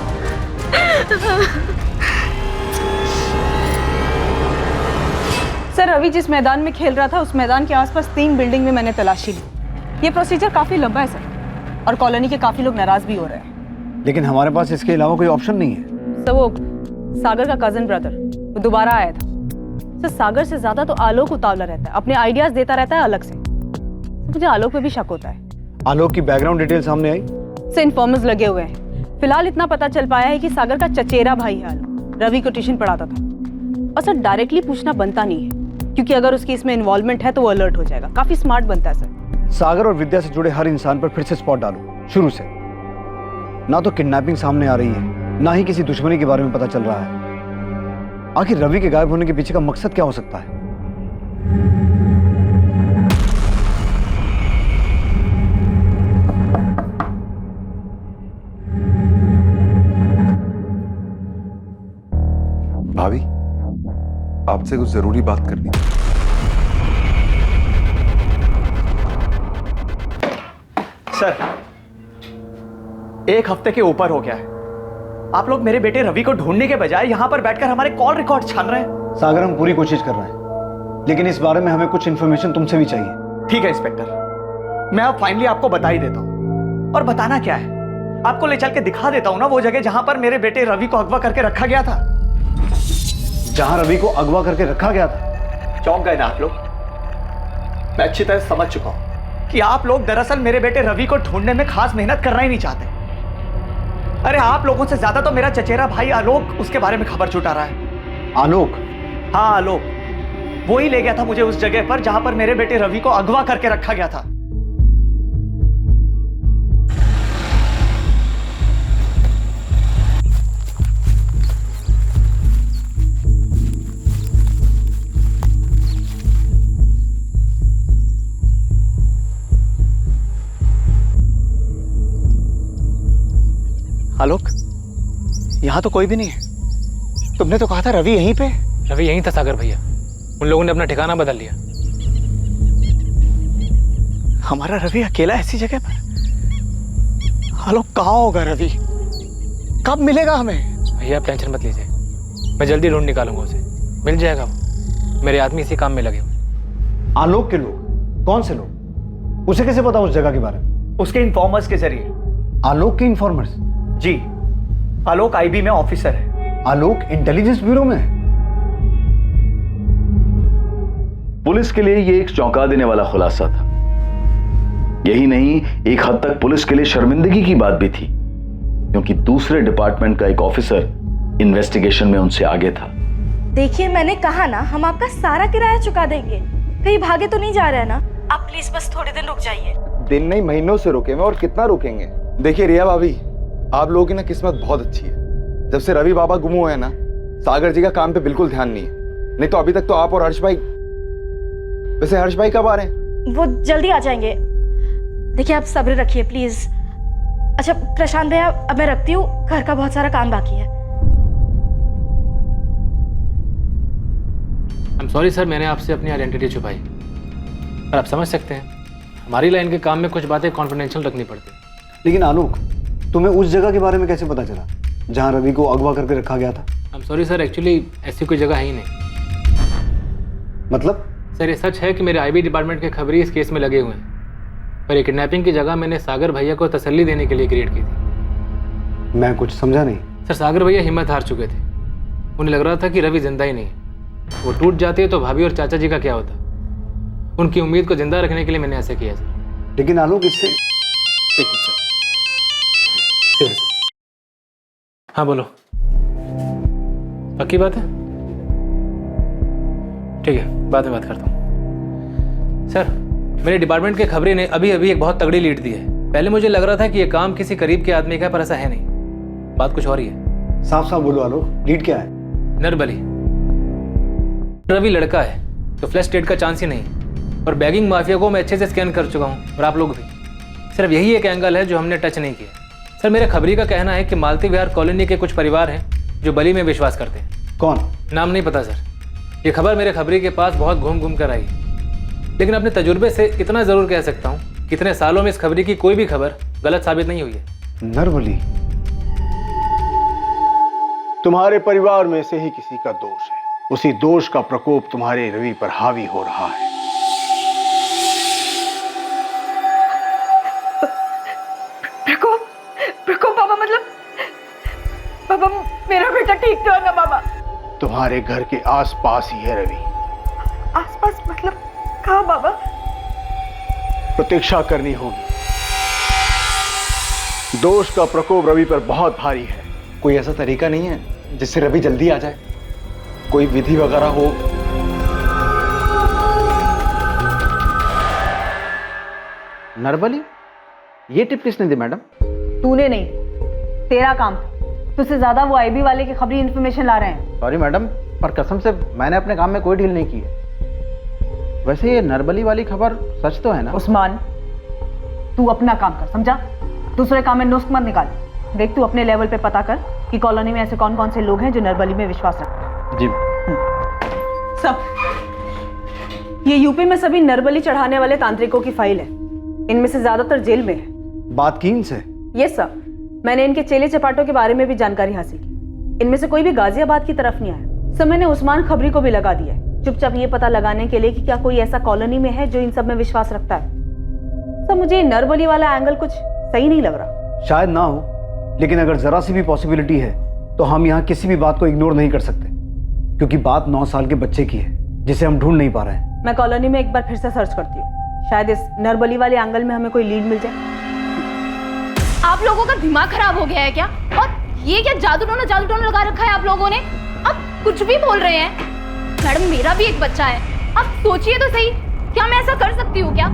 सर, रवि जिस मैदान में खेल रहा था उस मैदान के आसपास 3 बिल्डिंग में मैंने तलाशी ली। ये प्रोसीजर काफी लंबा है सर, और कॉलोनी के काफी लोग नाराज भी हो रहे हैं। लेकिन हमारे पास इसके अलावा कोई ऑप्शन नहीं है। सर, वो सागर का कजन ब्रदर वो दोबारा आया था। सर, सागर से ज्यादा तो आलोक उतावला रहता है, अपने आइडियाज देता रहता है अलग से। मुझे आलोक पे भी शक होता है। आलोक की बैकग्राउंड डिटेल सामने आई? से इन्फॉर्मर्स लगे हुए हैं। फिलहाल इतना पता चल पाया है कि सागर का चचेरा भाई है आलोक, रवि को ट्यूशन पढ़ाता था। और सर, डायरेक्टली पूछना बनता नहीं है, क्योंकि अगर उसकी इसमें इन्वॉल्वमेंट है तो वो अलर्ट हो जाएगा। काफी स्मार्ट बनता है सर। सागर और विद्या से जुड़े हर इंसान पर फिर से स्पॉट डालो, शुरू से। ना तो किडनैपिंग सामने आ रही है, ना ही किसी दुश्मनी के बारे में पता चल रहा है। आखिर रवि के गायब होने के पीछे का मकसद क्या हो सकता है? भाभी, आपसे कुछ जरूरी बात करनी है। सर, 1 हफ्ते के ऊपर हो गया है। आप लोग मेरे बेटे रवि को ढूंढने के बजाय यहाँ पर बैठकर हमारे कॉल रिकॉर्ड छान रहे हैं। सागर, हम पूरी कोशिश कर रहे हैं, लेकिन इस बारे में हमें कुछ इन्फॉर्मेशन तुमसे भी चाहिए। ठीक है इंस्पेक्टर, मैं अब फाइनली आपको बता ही देता हूँ। और बताना क्या है, आपको ले चल के दिखा देता हूँ ना वो जगह जहां पर मेरे बेटे रवि को अगवा करके रखा गया था। जहां रवि को अगवा करके रखा गया था? चौंक गए ना आप लोग? मैं अच्छी तरह समझ चुका हूं कि आप लोग दरअसल मेरे बेटे रवि को ढूंढने में खास मेहनत करना ही नहीं चाहते। अरे आप लोगों से ज्यादा तो मेरा चचेरा भाई आलोक उसके बारे में खबर छुटा रहा है। आलोक? हाँ, आलोक। वो ही ले गया था मुझे उस जगह पर जहां पर मेरे बेटे रवि को अगवा करके रखा गया था। आलोक, यहाँ तो कोई भी नहीं है। तुमने तो कहा था रवि यहीं पे। रवि यहीं था सागर भैया, उन लोगों ने अपना ठिकाना बदल लिया। हमारा रवि अकेला ऐसी जगह पर? आलोक कहाँ होगा रवि? कब मिलेगा हमें? भैया आप टेंशन मत लीजिए, मैं जल्दी ढूंढ निकालूंगा उसे, मिल जाएगा वो। मेरे आदमी इसी काम में लगे हुए। आलोक के लोग? कौन से लोग? उसे कैसे पता उस जगह के बारे में? उसके इन्फॉर्मर्स के जरिए। आलोक के इन्फॉर्मर्स? जी, आलोक आईबी में ऑफिसर है। आलोक इंटेलिजेंस ब्यूरो में है? पुलिस के लिए ये एक चौंका देने वाला खुलासा था। यही नहीं, एक हद तक पुलिस के लिए शर्मिंदगी की बात भी थी, क्योंकि दूसरे डिपार्टमेंट का एक ऑफिसर इन्वेस्टिगेशन में उनसे आगे था। देखिए मैंने कहा ना, हम आपका सारा किराया चुका देंगे, कहीं भागे तो नहीं जा रहे हैं ना? आप प्लीज बस थोड़े दिन रुक जाइए। दिन नहीं महीनों से रुके हुए, और कितना रुकेंगे। देखिए रिया भाभी, आप लोगों की ना किस्मत बहुत अच्छी है। जब से रवि बाबा गुम हुए हैं ना, सागर जी का काम पे बिल्कुल ध्यान नहीं है। नहीं तो अभी तक तो आप और हर्ष भाई। वैसे हर्ष भाई कब आ रहे हैं? वो जल्दी आ जाएंगे। देखिए आप सब्र रखिए प्लीज। अच्छा प्रशांत भैया, अब मैं रखती हूँ, घर का बहुत सारा काम बाकी है। आई एम सॉरी सर, मैंने आपसे अपनी आइडेंटिटी छुपाई, पर आप समझ सकते हैं हमारी लाइन के काम में कुछ बातें कॉन्फिडेंशियल रखनी पड़ती। लेकिन आलोक, तुम्हें उस जगह के बारे में कैसे पता चला जहां रवि को अगवा करके रखा गया था? I am sorry sir, actually ऐसी कोई जगह है ही नहीं। मतलब? सर ये सच है कि मेरे आईबी डिपार्टमेंट के खबरी इस केस में लगे हुए हैं, पर ये किडनैपिंग की जगह मैंने सागर भैया को तसल्ली देने के लिए क्रिएट की थी। मैं कुछ समझा नहीं। सर सागर भैया हिम्मत हार चुके थे, उन्हें लग रहा था कि रवि जिंदा ही नहीं है। वो टूट जाते तो भाभी और चाचा जी का क्या होता? उनकी उम्मीद को जिंदा रखने के लिए मैंने ऐसे किया सर। लेकिन आलोक इससे हाँ बोलो, पक्की बात है? ठीक है, बाद में बात करता हूँ। सर मेरे डिपार्टमेंट के खबरी ने अभी अभी एक बहुत तगड़ी लीड दी है। पहले मुझे लग रहा था कि यह काम किसी करीब के आदमी का, पर ऐसा है नहीं। बात कुछ और ही है। साफ साफ बोलो आलोक, लीड क्या है? नरबली। रवि लड़का है तो फ्लैश डेट का चांस ही नहीं, और बैगिंग माफिया को मैं अच्छे से स्कैन कर चुका हूँ, और आप लोग भी। सिर्फ यही एक एंगल है जो हमने टच नहीं किया। सर मेरे खबरी का कहना है कि मालती विहार कॉलोनी के कुछ परिवार हैं जो बलि में विश्वास करते हैं। कौन? नाम नहीं पता सर, ये खबर मेरे खबरी के पास बहुत घूम घूम कर आई, लेकिन अपने तजुर्बे से इतना जरूर कह सकता हूँ, कितने सालों में इस खबरी की कोई भी खबर गलत साबित नहीं हुई है। नरबली? तुम्हारे परिवार में से ही किसी का दोष है, उसी दोष का प्रकोप तुम्हारे रवि पर हावी हो रहा है। प्रकोप बाबा, मतलब बाबा मेरा बेटा ठीक तो है ना बाबा? तुम्हारे घर के आसपास ही है रवि। आसपास मतलब कहाँ बाबा? प्रतीक्षा करनी होगी। दोष का प्रकोप रवि पर बहुत भारी है। कोई ऐसा तरीका नहीं है जिससे रवि जल्दी आ जाए? कोई विधि वगैरह हो? नरबली? ये टिप किसने दी मैडम? तूने नहीं, तेरा काम था। तुझसे ज्यादा वो आईबी वाले की खबरी इन्फॉर्मेशन ला रहे हैं। सॉरी मैडम, पर कसम से मैंने अपने काम में कोई ढील नहीं की है। वैसे ये नरबली वाली खबर सच तो है ना? उस्मान, तू अपना काम कर, समझा? दूसरे काम में नुस्ख मत निकाल। देख तू अपने लेवल पे पता कर कि कॉलोनी में ऐसे कौन कौन से लोग हैं जो नरबली में विश्वास रखते हैं। जी। सब ये यूपी में सभी नरबली चढ़ाने वाले तांत्रिकों की फाइल है। इनमें से ज्यादातर जेल में है। बात की इनसे? यस सर, मैंने इनके चेले चपाटों के बारे में भी जानकारी हासिल की। इनमें से कोई भी गाजियाबाद की तरफ नहीं आया। सर मैंने उस्मान खबरी को भी लगा दिया है, चुपचाप ये पता लगाने के लिए कि क्या कोई ऐसा कॉलोनी में है जो इन सब में विश्वास रखता है। सर मुझे नरबली वाला एंगल कुछ सही नहीं लग रहा। शायद ना हो, लेकिन अगर जरा सी भी पॉसिबिलिटी है तो हम यहाँ किसी भी बात को इग्नोर नहीं कर सकते, क्योंकि बात 9 साल के बच्चे की है जिसे हम ढूंढ नहीं पा रहे हैं। मैं कॉलोनी में एक बार फिर से सर्च करती हूँ, शायद इस नरबली वाले एंगल में हमें कोई लीड मिल जाए। आप लोगों का दिमाग खराब हो गया है क्या? और ये क्या जादू टोना लगा रखा है आप लोगों ने? अब कुछ भी बोल रहे हैं। मैडम मेरा भी एक बच्चा है, अब सोचिए तो सही, क्या मैं ऐसा कर सकती हूँ क्या?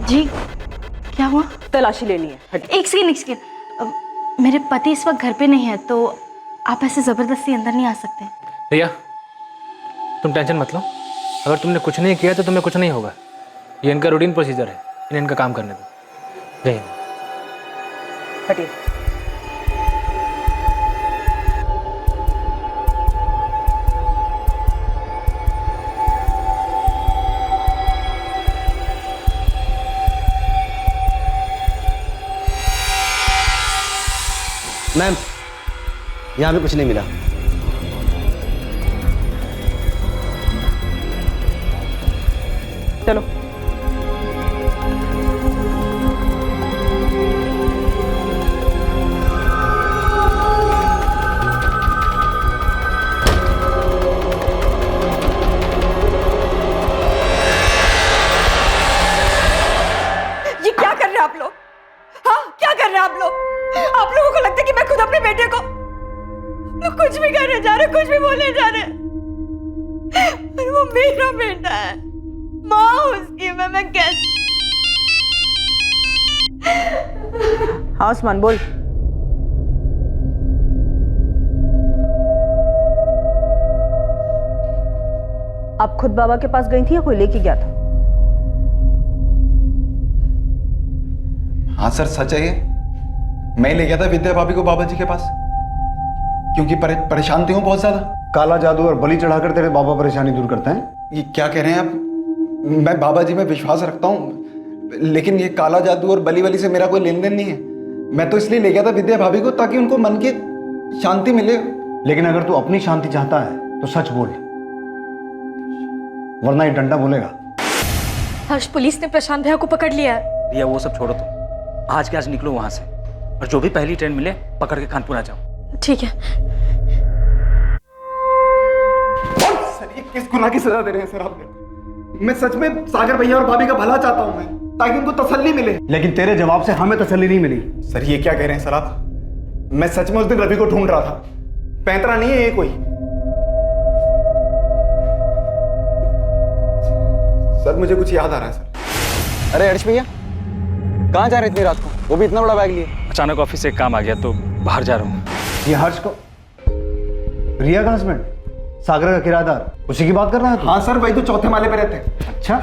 जी क्या हुआ? तलाशी लेनी है। एक सेकेंड मेरे पति इस वक्त घर पे नहीं है, तो आप ऐसे जबरदस्ती अंदर नहीं आ सकते। रिया, तुम टेंशन मत लो। अगर तुमने कुछ नहीं किया तो तुम्हें कुछ नहीं होगा। ये इनका रूटीन प्रोसीजर है, इन्हें इनका काम करने दो। जय हिंद। हटिए। मैम, यहाँ पे कुछ नहीं मिला। चलो। ये क्या कर रहे हैं आप लोग? हाँ, क्या कर रहे हैं आप लोग? आप लोगों को लगता है कि मैं खुद अपने बेटे को कुछ भी करने जा रहे, कुछ भी बोलने जा रहे, पर वो मेरा बेटा है, माँ उसकी। मैं कैसे? हाँ उस्मान बोल। आप खुद बाबा के पास गई थी या कोई लेके गया था? हाँ सर, सच है ये। मैं ले गया था विद्या भाभी को बाबा जी के पास, क्योंकि परेशान थे हूँ बहुत ज्यादा। काला जादू और बलि चढ़ाकर तेरे बाबा परेशानी दूर करते हैं? ये क्या कह रहे हैं आप? मैं बाबा जी में विश्वास रखता हूँ, लेकिन ये काला जादू और बलि वली से मेरा कोई लेन देन नहीं है। मैं तो इसलिए ले गया था विद्या भाभी को, ताकि उनको मन की शांति मिले। लेकिन अगर तू अपनी शांति चाहता है तो सच बोल, वरना ये डंडा बोलेगा। हर्ष, पुलिस ने प्रशांत भैया को पकड़ लिया है। रिया, वो सब छोड़ो तुम। आज के आज निकलो वहां से, और जो भी पहली ट्रेन मिले पकड़ के कानपुर आ जाओ। ठीक है। सर, ये किस गुनाह की सजा दे रहे हैं सर आप? मैं सच में सागर भैया और भाभी का भला चाहता हूं मैं, ताकि उनको तसल्ली मिले। लेकिन तेरे जवाब से हमें तसल्ली नहीं मिली। सर, ये क्या कह रहे हैं सर आप? मैं सच में उस दिन रवि को ढूंढ रहा था, पैंतरा नहीं है ये कोई। सर, मुझे कुछ याद आ रहा है सर। अरे हर्ष भैया, कहाँ जा रहे इतनी रात को, वो भी इतना बड़ा बैग लिए? अचानक ऑफिस से एक काम आ गया तो बाहर जा रहा हूँ। ये हर्ष को, रिया का हस्बैंड, सागर का किराएदार, उसी की बात कर रहा है? हाँ सर, वही तो चौथे माले पे रहते हैं। अच्छा,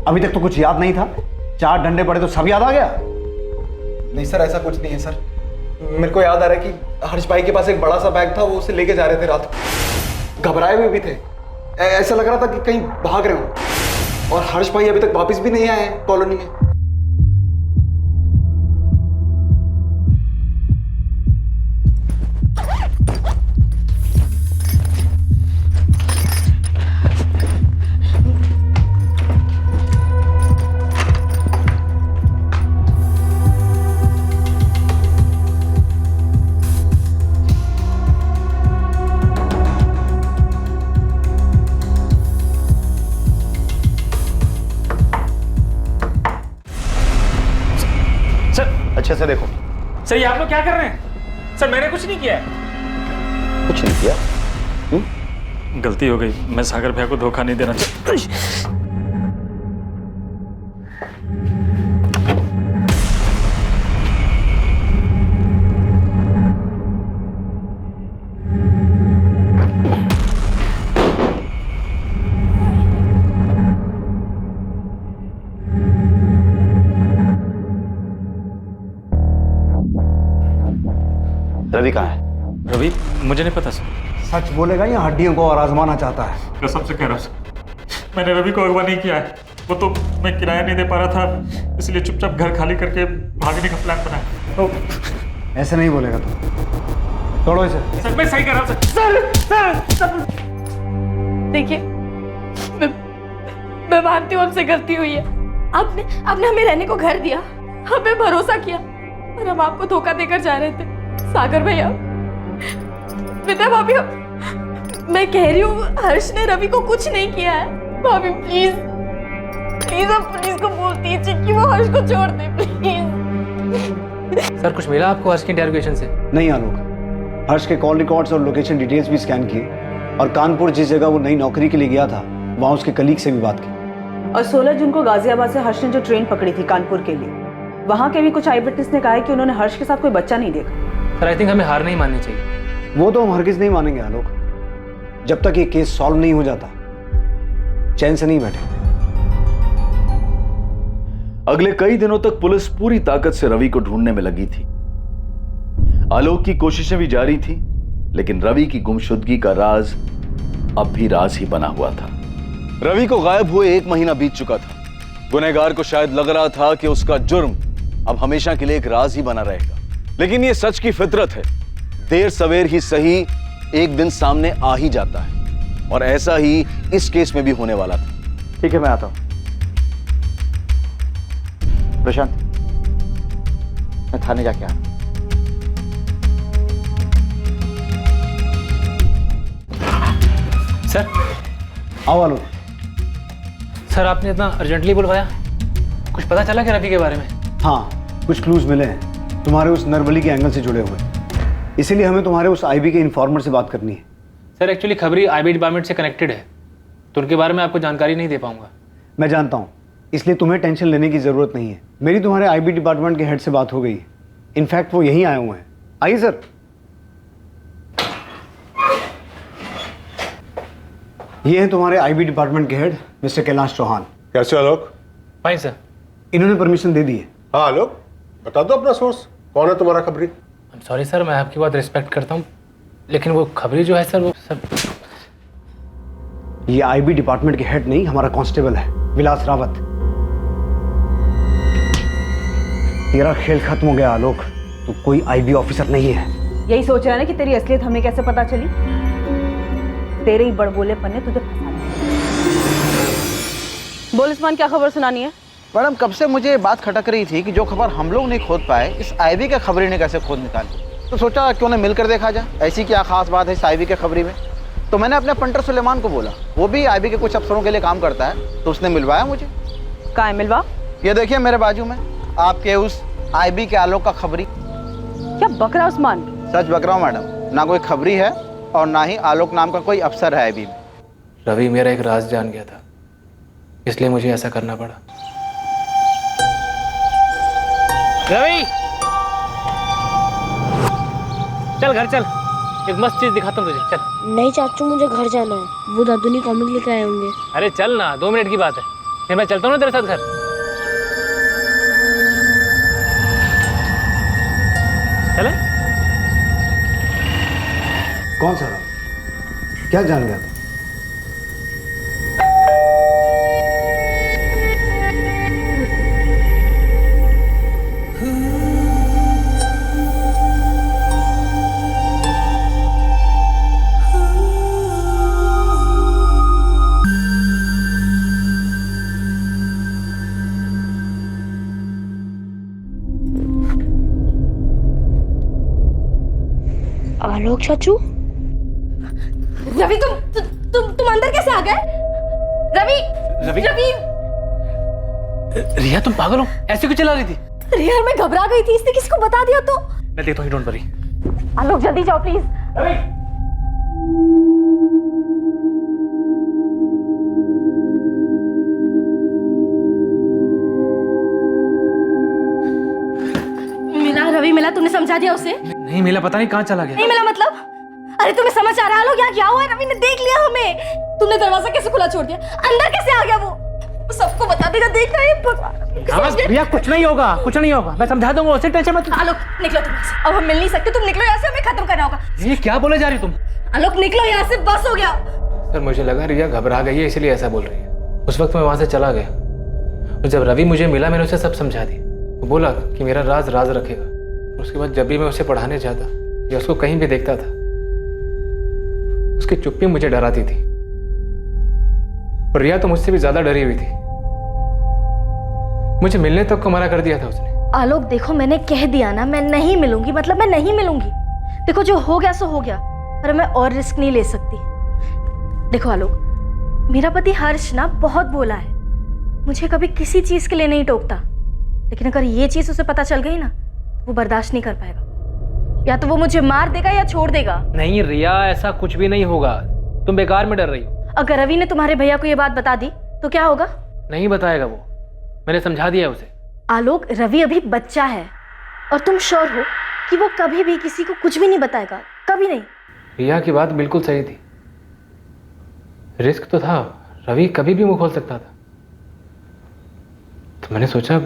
अभी तक तो कुछ याद नहीं था, 4 डंडे पड़े तो सब याद आ गया? नहीं सर, ऐसा कुछ नहीं है सर। मेरे को याद आ रहा है कि हर्ष भाई के पास एक बड़ा सा बैग था, वो उसे लेके जा रहे थे रात को। घबराए हुए भी थे, ऐसा लग रहा था कि कहीं भाग रहे हो। और हर्ष भाई अभी तक वापस भी नहीं आए हैं कॉलोनी में। अच्छे से देखो। सर, ये आप लोग क्या कर रहे हैं? सर, मैंने कुछ नहीं किया है। कुछ नहीं किया? गलती हो गई, मैं सागर भैया को धोखा नहीं देना चाहता। रवि कहाँ है? रवि, मुझे नहीं पता सर। सच बोलेगा या हड्डियों को और आजमाना चाहता है? कसम से कह रहा हूँ, मैंने रवि को अगवा नहीं किया है। वो तो मैं किराया नहीं दे पा रहा था, इसलिए चुपचाप घर खाली करके भागने का प्लान बनाया। तो ऐसे नहीं बोलेगा तू, तोड़ो इसे। सर, मैं सही कर रहा हूँ सर। देखिए, मैं मानती हूँ हमसे गलती हुई है। आपने हमें रहने को घर दिया, हमें भरोसा किया, और हम आपको धोखा देकर जा रहे थे। सागर भैया, विद्या भाभी, मैं कह रही हूँ हर्ष ने रवि को कुछ नहीं किया है। भाभी प्लीज प्लीज आप पुलिस को बोल दीजिए कि वो हर्ष को छोड़ दे प्लीज। सर, कुछ मिला आपको हर्ष की इंटरोगेशन से? नहीं आलोक, हर्ष के कॉल रिकॉर्ड्स और लोकेशन डिटेल्स भी स्कैन किए, और कानपुर जिस जगह वो नई नौकरी के लिए गया था वहां उसके कलीग से भी बात की। और 16 जून को गाजियाबाद से हर्ष ने जो ट्रेन पकड़ी थी कानपुर के लिए, वहां के भी कुछ आई विटनेस ने कहा है कि उन्होंने हर्ष के साथ कोई बच्चा नहीं देखा। सर आई थिंक हमें हार नहीं माननी चाहिए। वो तो हम हरगिज नहीं मानेंगे आलोक, जब तक ये केस सॉल्व नहीं हो जाता चैन से नहीं बैठे। अगले कई दिनों तक पुलिस पूरी ताकत से रवि को ढूंढने में लगी थी। आलोक की कोशिशें भी जारी थी, लेकिन रवि की गुमशुदगी का राज अब भी राज ही बना हुआ था। रवि को गायब हुए 1 महीना बीत चुका था। गुनहगार को शायद लग रहा था कि उसका जुर्म अब हमेशा के लिए एक राज ही बना रहेगा, लेकिन यह सच की फितरत है, देर सवेर ही सही एक दिन सामने आ ही जाता है, और ऐसा ही इस केस में भी होने वाला था। ठीक है, मैं आता हूं। प्रशांत, मैं थाने जाके आ रहा हूं। सर आओ आलोक। सर आपने इतना अर्जेंटली बुलवाया, कुछ पता चला क्या रवि के बारे में? हाँ, कुछ क्लूज मिले हैं तुम्हारे उस नरबली के एंगल से जुड़े हुए, इसीलिए हमें तुम्हारे उस आईबी के इन्फॉर्मर से बात करनी है। सर एक्चुअली खबरी आईबी डिपार्टमेंट से कनेक्टेड है, तो उनके बारे में आपको जानकारी नहीं दे पाऊंगा। मैं जानता हूँ, इसलिए तुम्हें टेंशन लेने की जरूरत नहीं है। मेरी तुम्हारे आईबी डिपार्टमेंट के हेड से बात हो गई है, इनफैक्ट वो यहीं आए हुए हैं। आइए सर। ये हैं तुम्हारे आईबी डिपार्टमेंट के हेड मिस्टर कैलाश चौहान। कैसे आलोक? Fine sir. इन्होंने परमिशन दे दी है। हाँ आलोक, बता दो अपना सोर्स, कौन है तुम्हारा खबरी? सॉरी सर, मैं आपकी बात रिस्पेक्ट करता हूँ, लेकिन वो खबरी जो है सर, वो सर ये आईबी डिपार्टमेंट के हेड नहीं, हमारा कांस्टेबल है विलास रावत। तेरा खेल खत्म हो गया आलोक, तू कोई आईबी ऑफिसर नहीं है। यही सोच रहा है ना कि तेरी असलियत हमें कैसे पता चली? तेरे ही बड़बोलेपन ने तुझे फंसा दिया। बोल उस्मान, क्या खबर सुनानी है? मैडम, कब से मुझे बात खटक रही थी कि जो खबर हम लोग नहीं खोद पाए, इस आईबी के खबरी ने कैसे खोद निकाली। तो सोचा क्यों ना मिलकर देखा जाए, ऐसी क्या खास बात है इस आईबी के खबरी में। तो मैंने अपने पंटर सुलेमान को बोला, वो भी आईबी के कुछ अफसरों के लिए काम करता है, तो उसने मिलवाया मुझे। कहाँ है मिलवा? ये देखिए मेरे बाजू में, आपके उस आईबी के आलोक का खबरी। क्या बक रहा उस्मान? सच बक रहा हूँ मैडम, ना कोई खबरी है और ना ही आलोक नाम का कोई अफसर है आईबी में। रवि मेरा एक राज जान गया था, इसलिए मुझे ऐसा करना पड़ा। रवि चल घर चल, एक मस्त चीज दिखाता हूँ तुझे, चल। नहीं चाचू, मुझे घर जाना है, वो दादू ने कॉमिक लेकर आए होंगे। अरे चल ना, 2 मिनट की बात है, फिर मैं चलता हूँ ना तेरे साथ घर। चले? कौन सा राव? क्या जान गया था? आलोक चाचू। रवि, तुम अंदर कैसे आ गए? रवि रवि रवि रिया, तुम पागल हो, ऐसे क्यों चला रही थी? रिया, मैं घबरा गई थी, इसने किसी को बता दिया तो। मैं देखता हूँ, डोंट वरी। आलोक जल्दी जाओ प्लीज। रवि मिला रवि, मिला? तूने समझा दिया उसे? नहीं मिला, पता नहीं कहाँ चला गया। नहीं मिला मतलब? अरे तुम्हें समझ आ रहा है आलोक यहाँ क्या हुआ है? रवि ने देख लिया हमें। तुमने दरवाजा कैसे खुला छोड़ दिया? अंदर कैसे आ गया वो? सबको बता देगा, देख रहा है भगवान। रिया कुछ नहीं होगा, कुछ नहीं होगा, मैं समझा दूंगा उसे, टेंशन मत। आलोक निकलो तुम यहाँ से, अब हम मिल नहीं सकते, तुम निकलो यहाँ से, हमें खत्म करना होगा। ये क्या बोले जा रही तुम? आलोक निकलो यहाँ से, बस हो गया। सर मुझे लगा रिया घबरा गई है, इसलिए ऐसा बोल रही है। उस वक्त मैं वहां से चला गया, और जब रवि मुझे मिला मैंने उसे सब समझा दिया। वो बोला कि मेरा राज राज रखेगा। उसके बाद जब भी मैं उसे पढ़ाने जाता या उसको कहीं भी देखता था, उसकी चुप्पी मुझे डराती थी। और रिया तो मुझसे भी ज्यादा डरी हुई थी, मुझे मिलने तक को मना कर दिया था उसने। आलोक देखो, मैंने कह दिया ना, मैं नहीं मिलूंगी, मतलब मैं नहीं मिलूंगी। देखो जो हो गया सो हो गया, पर मैं और रिस्क नहीं ले सकती। देखो आलोक, मेरा पति हर्ष ना बहुत बोला है, मुझे कभी किसी चीज के लिए नहीं टोकता, लेकिन अगर ये चीज उसे पता चल गई ना, वो बर्दाश्त नहीं कर पाएगा। या तो वो मुझे मार देगा या छोड़ देगा। नहीं रिया, ऐसा कुछ भी नहीं होगा, तुम बेकार में डर रही हो। अगर रवि ने तुम्हारे भैया को ये बात बता दी तो क्या होगा? नहीं बताएगा वो, मैंने समझा दिया उसे। आलोक, रवि अभी बच्चा है और तुम श्योर हो कि वो कभी भी किसी को कुछ भी नहीं बताएगा? कभी नहीं। रिया की बात बिल्कुल सही थी, रिस्क तो था, रवि कभी भी मुंह खोल सकता था। तो मैंने सोचा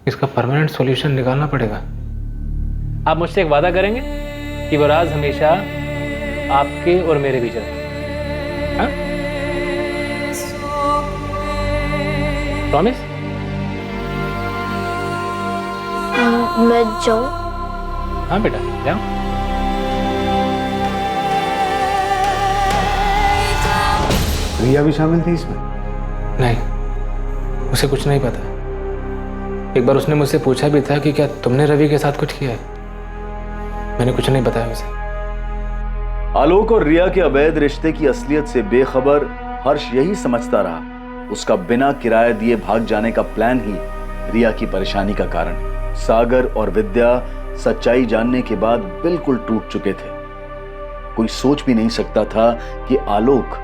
इसका परमानेंट सॉल्यूशन निकालना पड़ेगा। आप मुझसे एक वादा करेंगे कि वो राज हमेशा आपके और मेरे बीच रहे? हाँ? प्रॉमिस? मैं जाऊं? हाँ बेटा, जाओ। रिया भी शामिल थी इसमें? नहीं, उसे कुछ नहीं पता। एक बार उसने मुझसे पूछा भी था कि क्या तुमने रवि के साथ कुछ किया है। मैंने कुछ नहीं बताया उसे। आलोक और रिया के अवैध रिश्ते की असलियत से बेखबर हर्ष यही समझता रहा उसका बिना किराया दिए भाग जाने का प्लान ही रिया की परेशानी का कारण। सागर और विद्या सच्चाई जानने के बाद बिल्कुल टूट चुके थे। कोई सोच भी नहीं सकता था कि आलोक,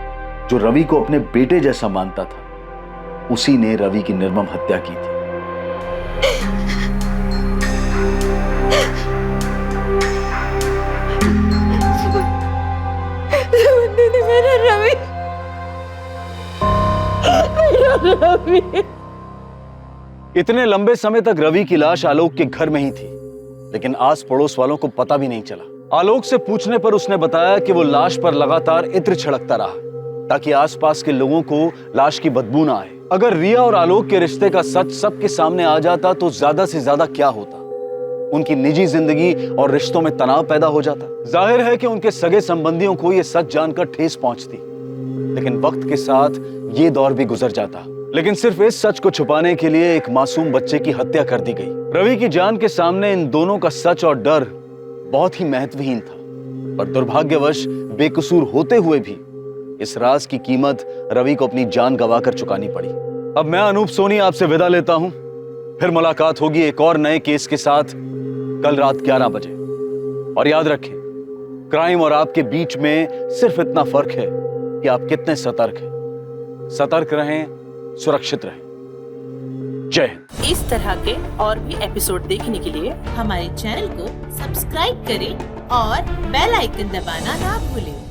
जो रवि को अपने बेटे जैसा मानता था, उसी ने रवि की निर्मम हत्या की थी। मेरा रवि, मेरा रवि। इतने लंबे समय तक रवि की लाश आलोक के घर में ही थी, लेकिन आस पड़ोस वालों को पता भी नहीं चला। आलोक से पूछने पर उसने बताया कि वो लाश पर लगातार इत्र छिड़कता रहा ताकि आसपास के लोगों को लाश की बदबू ना आए। अगर रिया और आलोक के रिश्ते का सच सबके सामने आ जाता तो ज्यादा से ज्यादा क्या होता? उनकी निजी जिंदगी और रिश्तों में तनाव पैदा हो जाता। जाहिर है कि उनके सगे संबंधियों को यह सच जानकर ठेस पहुंचती, लेकिन वक्त के साथ ये दौर भी गुजर जाता। लेकिन सिर्फ इस सच को छुपाने के लिए एक मासूम बच्चे की हत्या कर दी गई। रवि की जान के सामने इन दोनों का सच और डर बहुत ही महत्वहीन था, पर दुर्भाग्यवश बेकसूर होते हुए भी इस राज की कीमत रवि को अपनी जान गंवाकर चुकानी पड़ी। अब मैं अनूप सोनी आपसे विदा लेता हूं। फिर मुलाकात होगी एक और नए केस के साथ कल रात 11 बजे। और याद रखें, क्राइम और आपके बीच में सिर्फ इतना फर्क है कि आप कितने सतर्क हैं। सतर्क रहें, सुरक्षित रहें। जय हिंद। इस तरह के और भी एपिसोड देखने के लिए हमारे चैनल को सब्सक्राइब करें और बेल आइकन दबाना ना भूलें।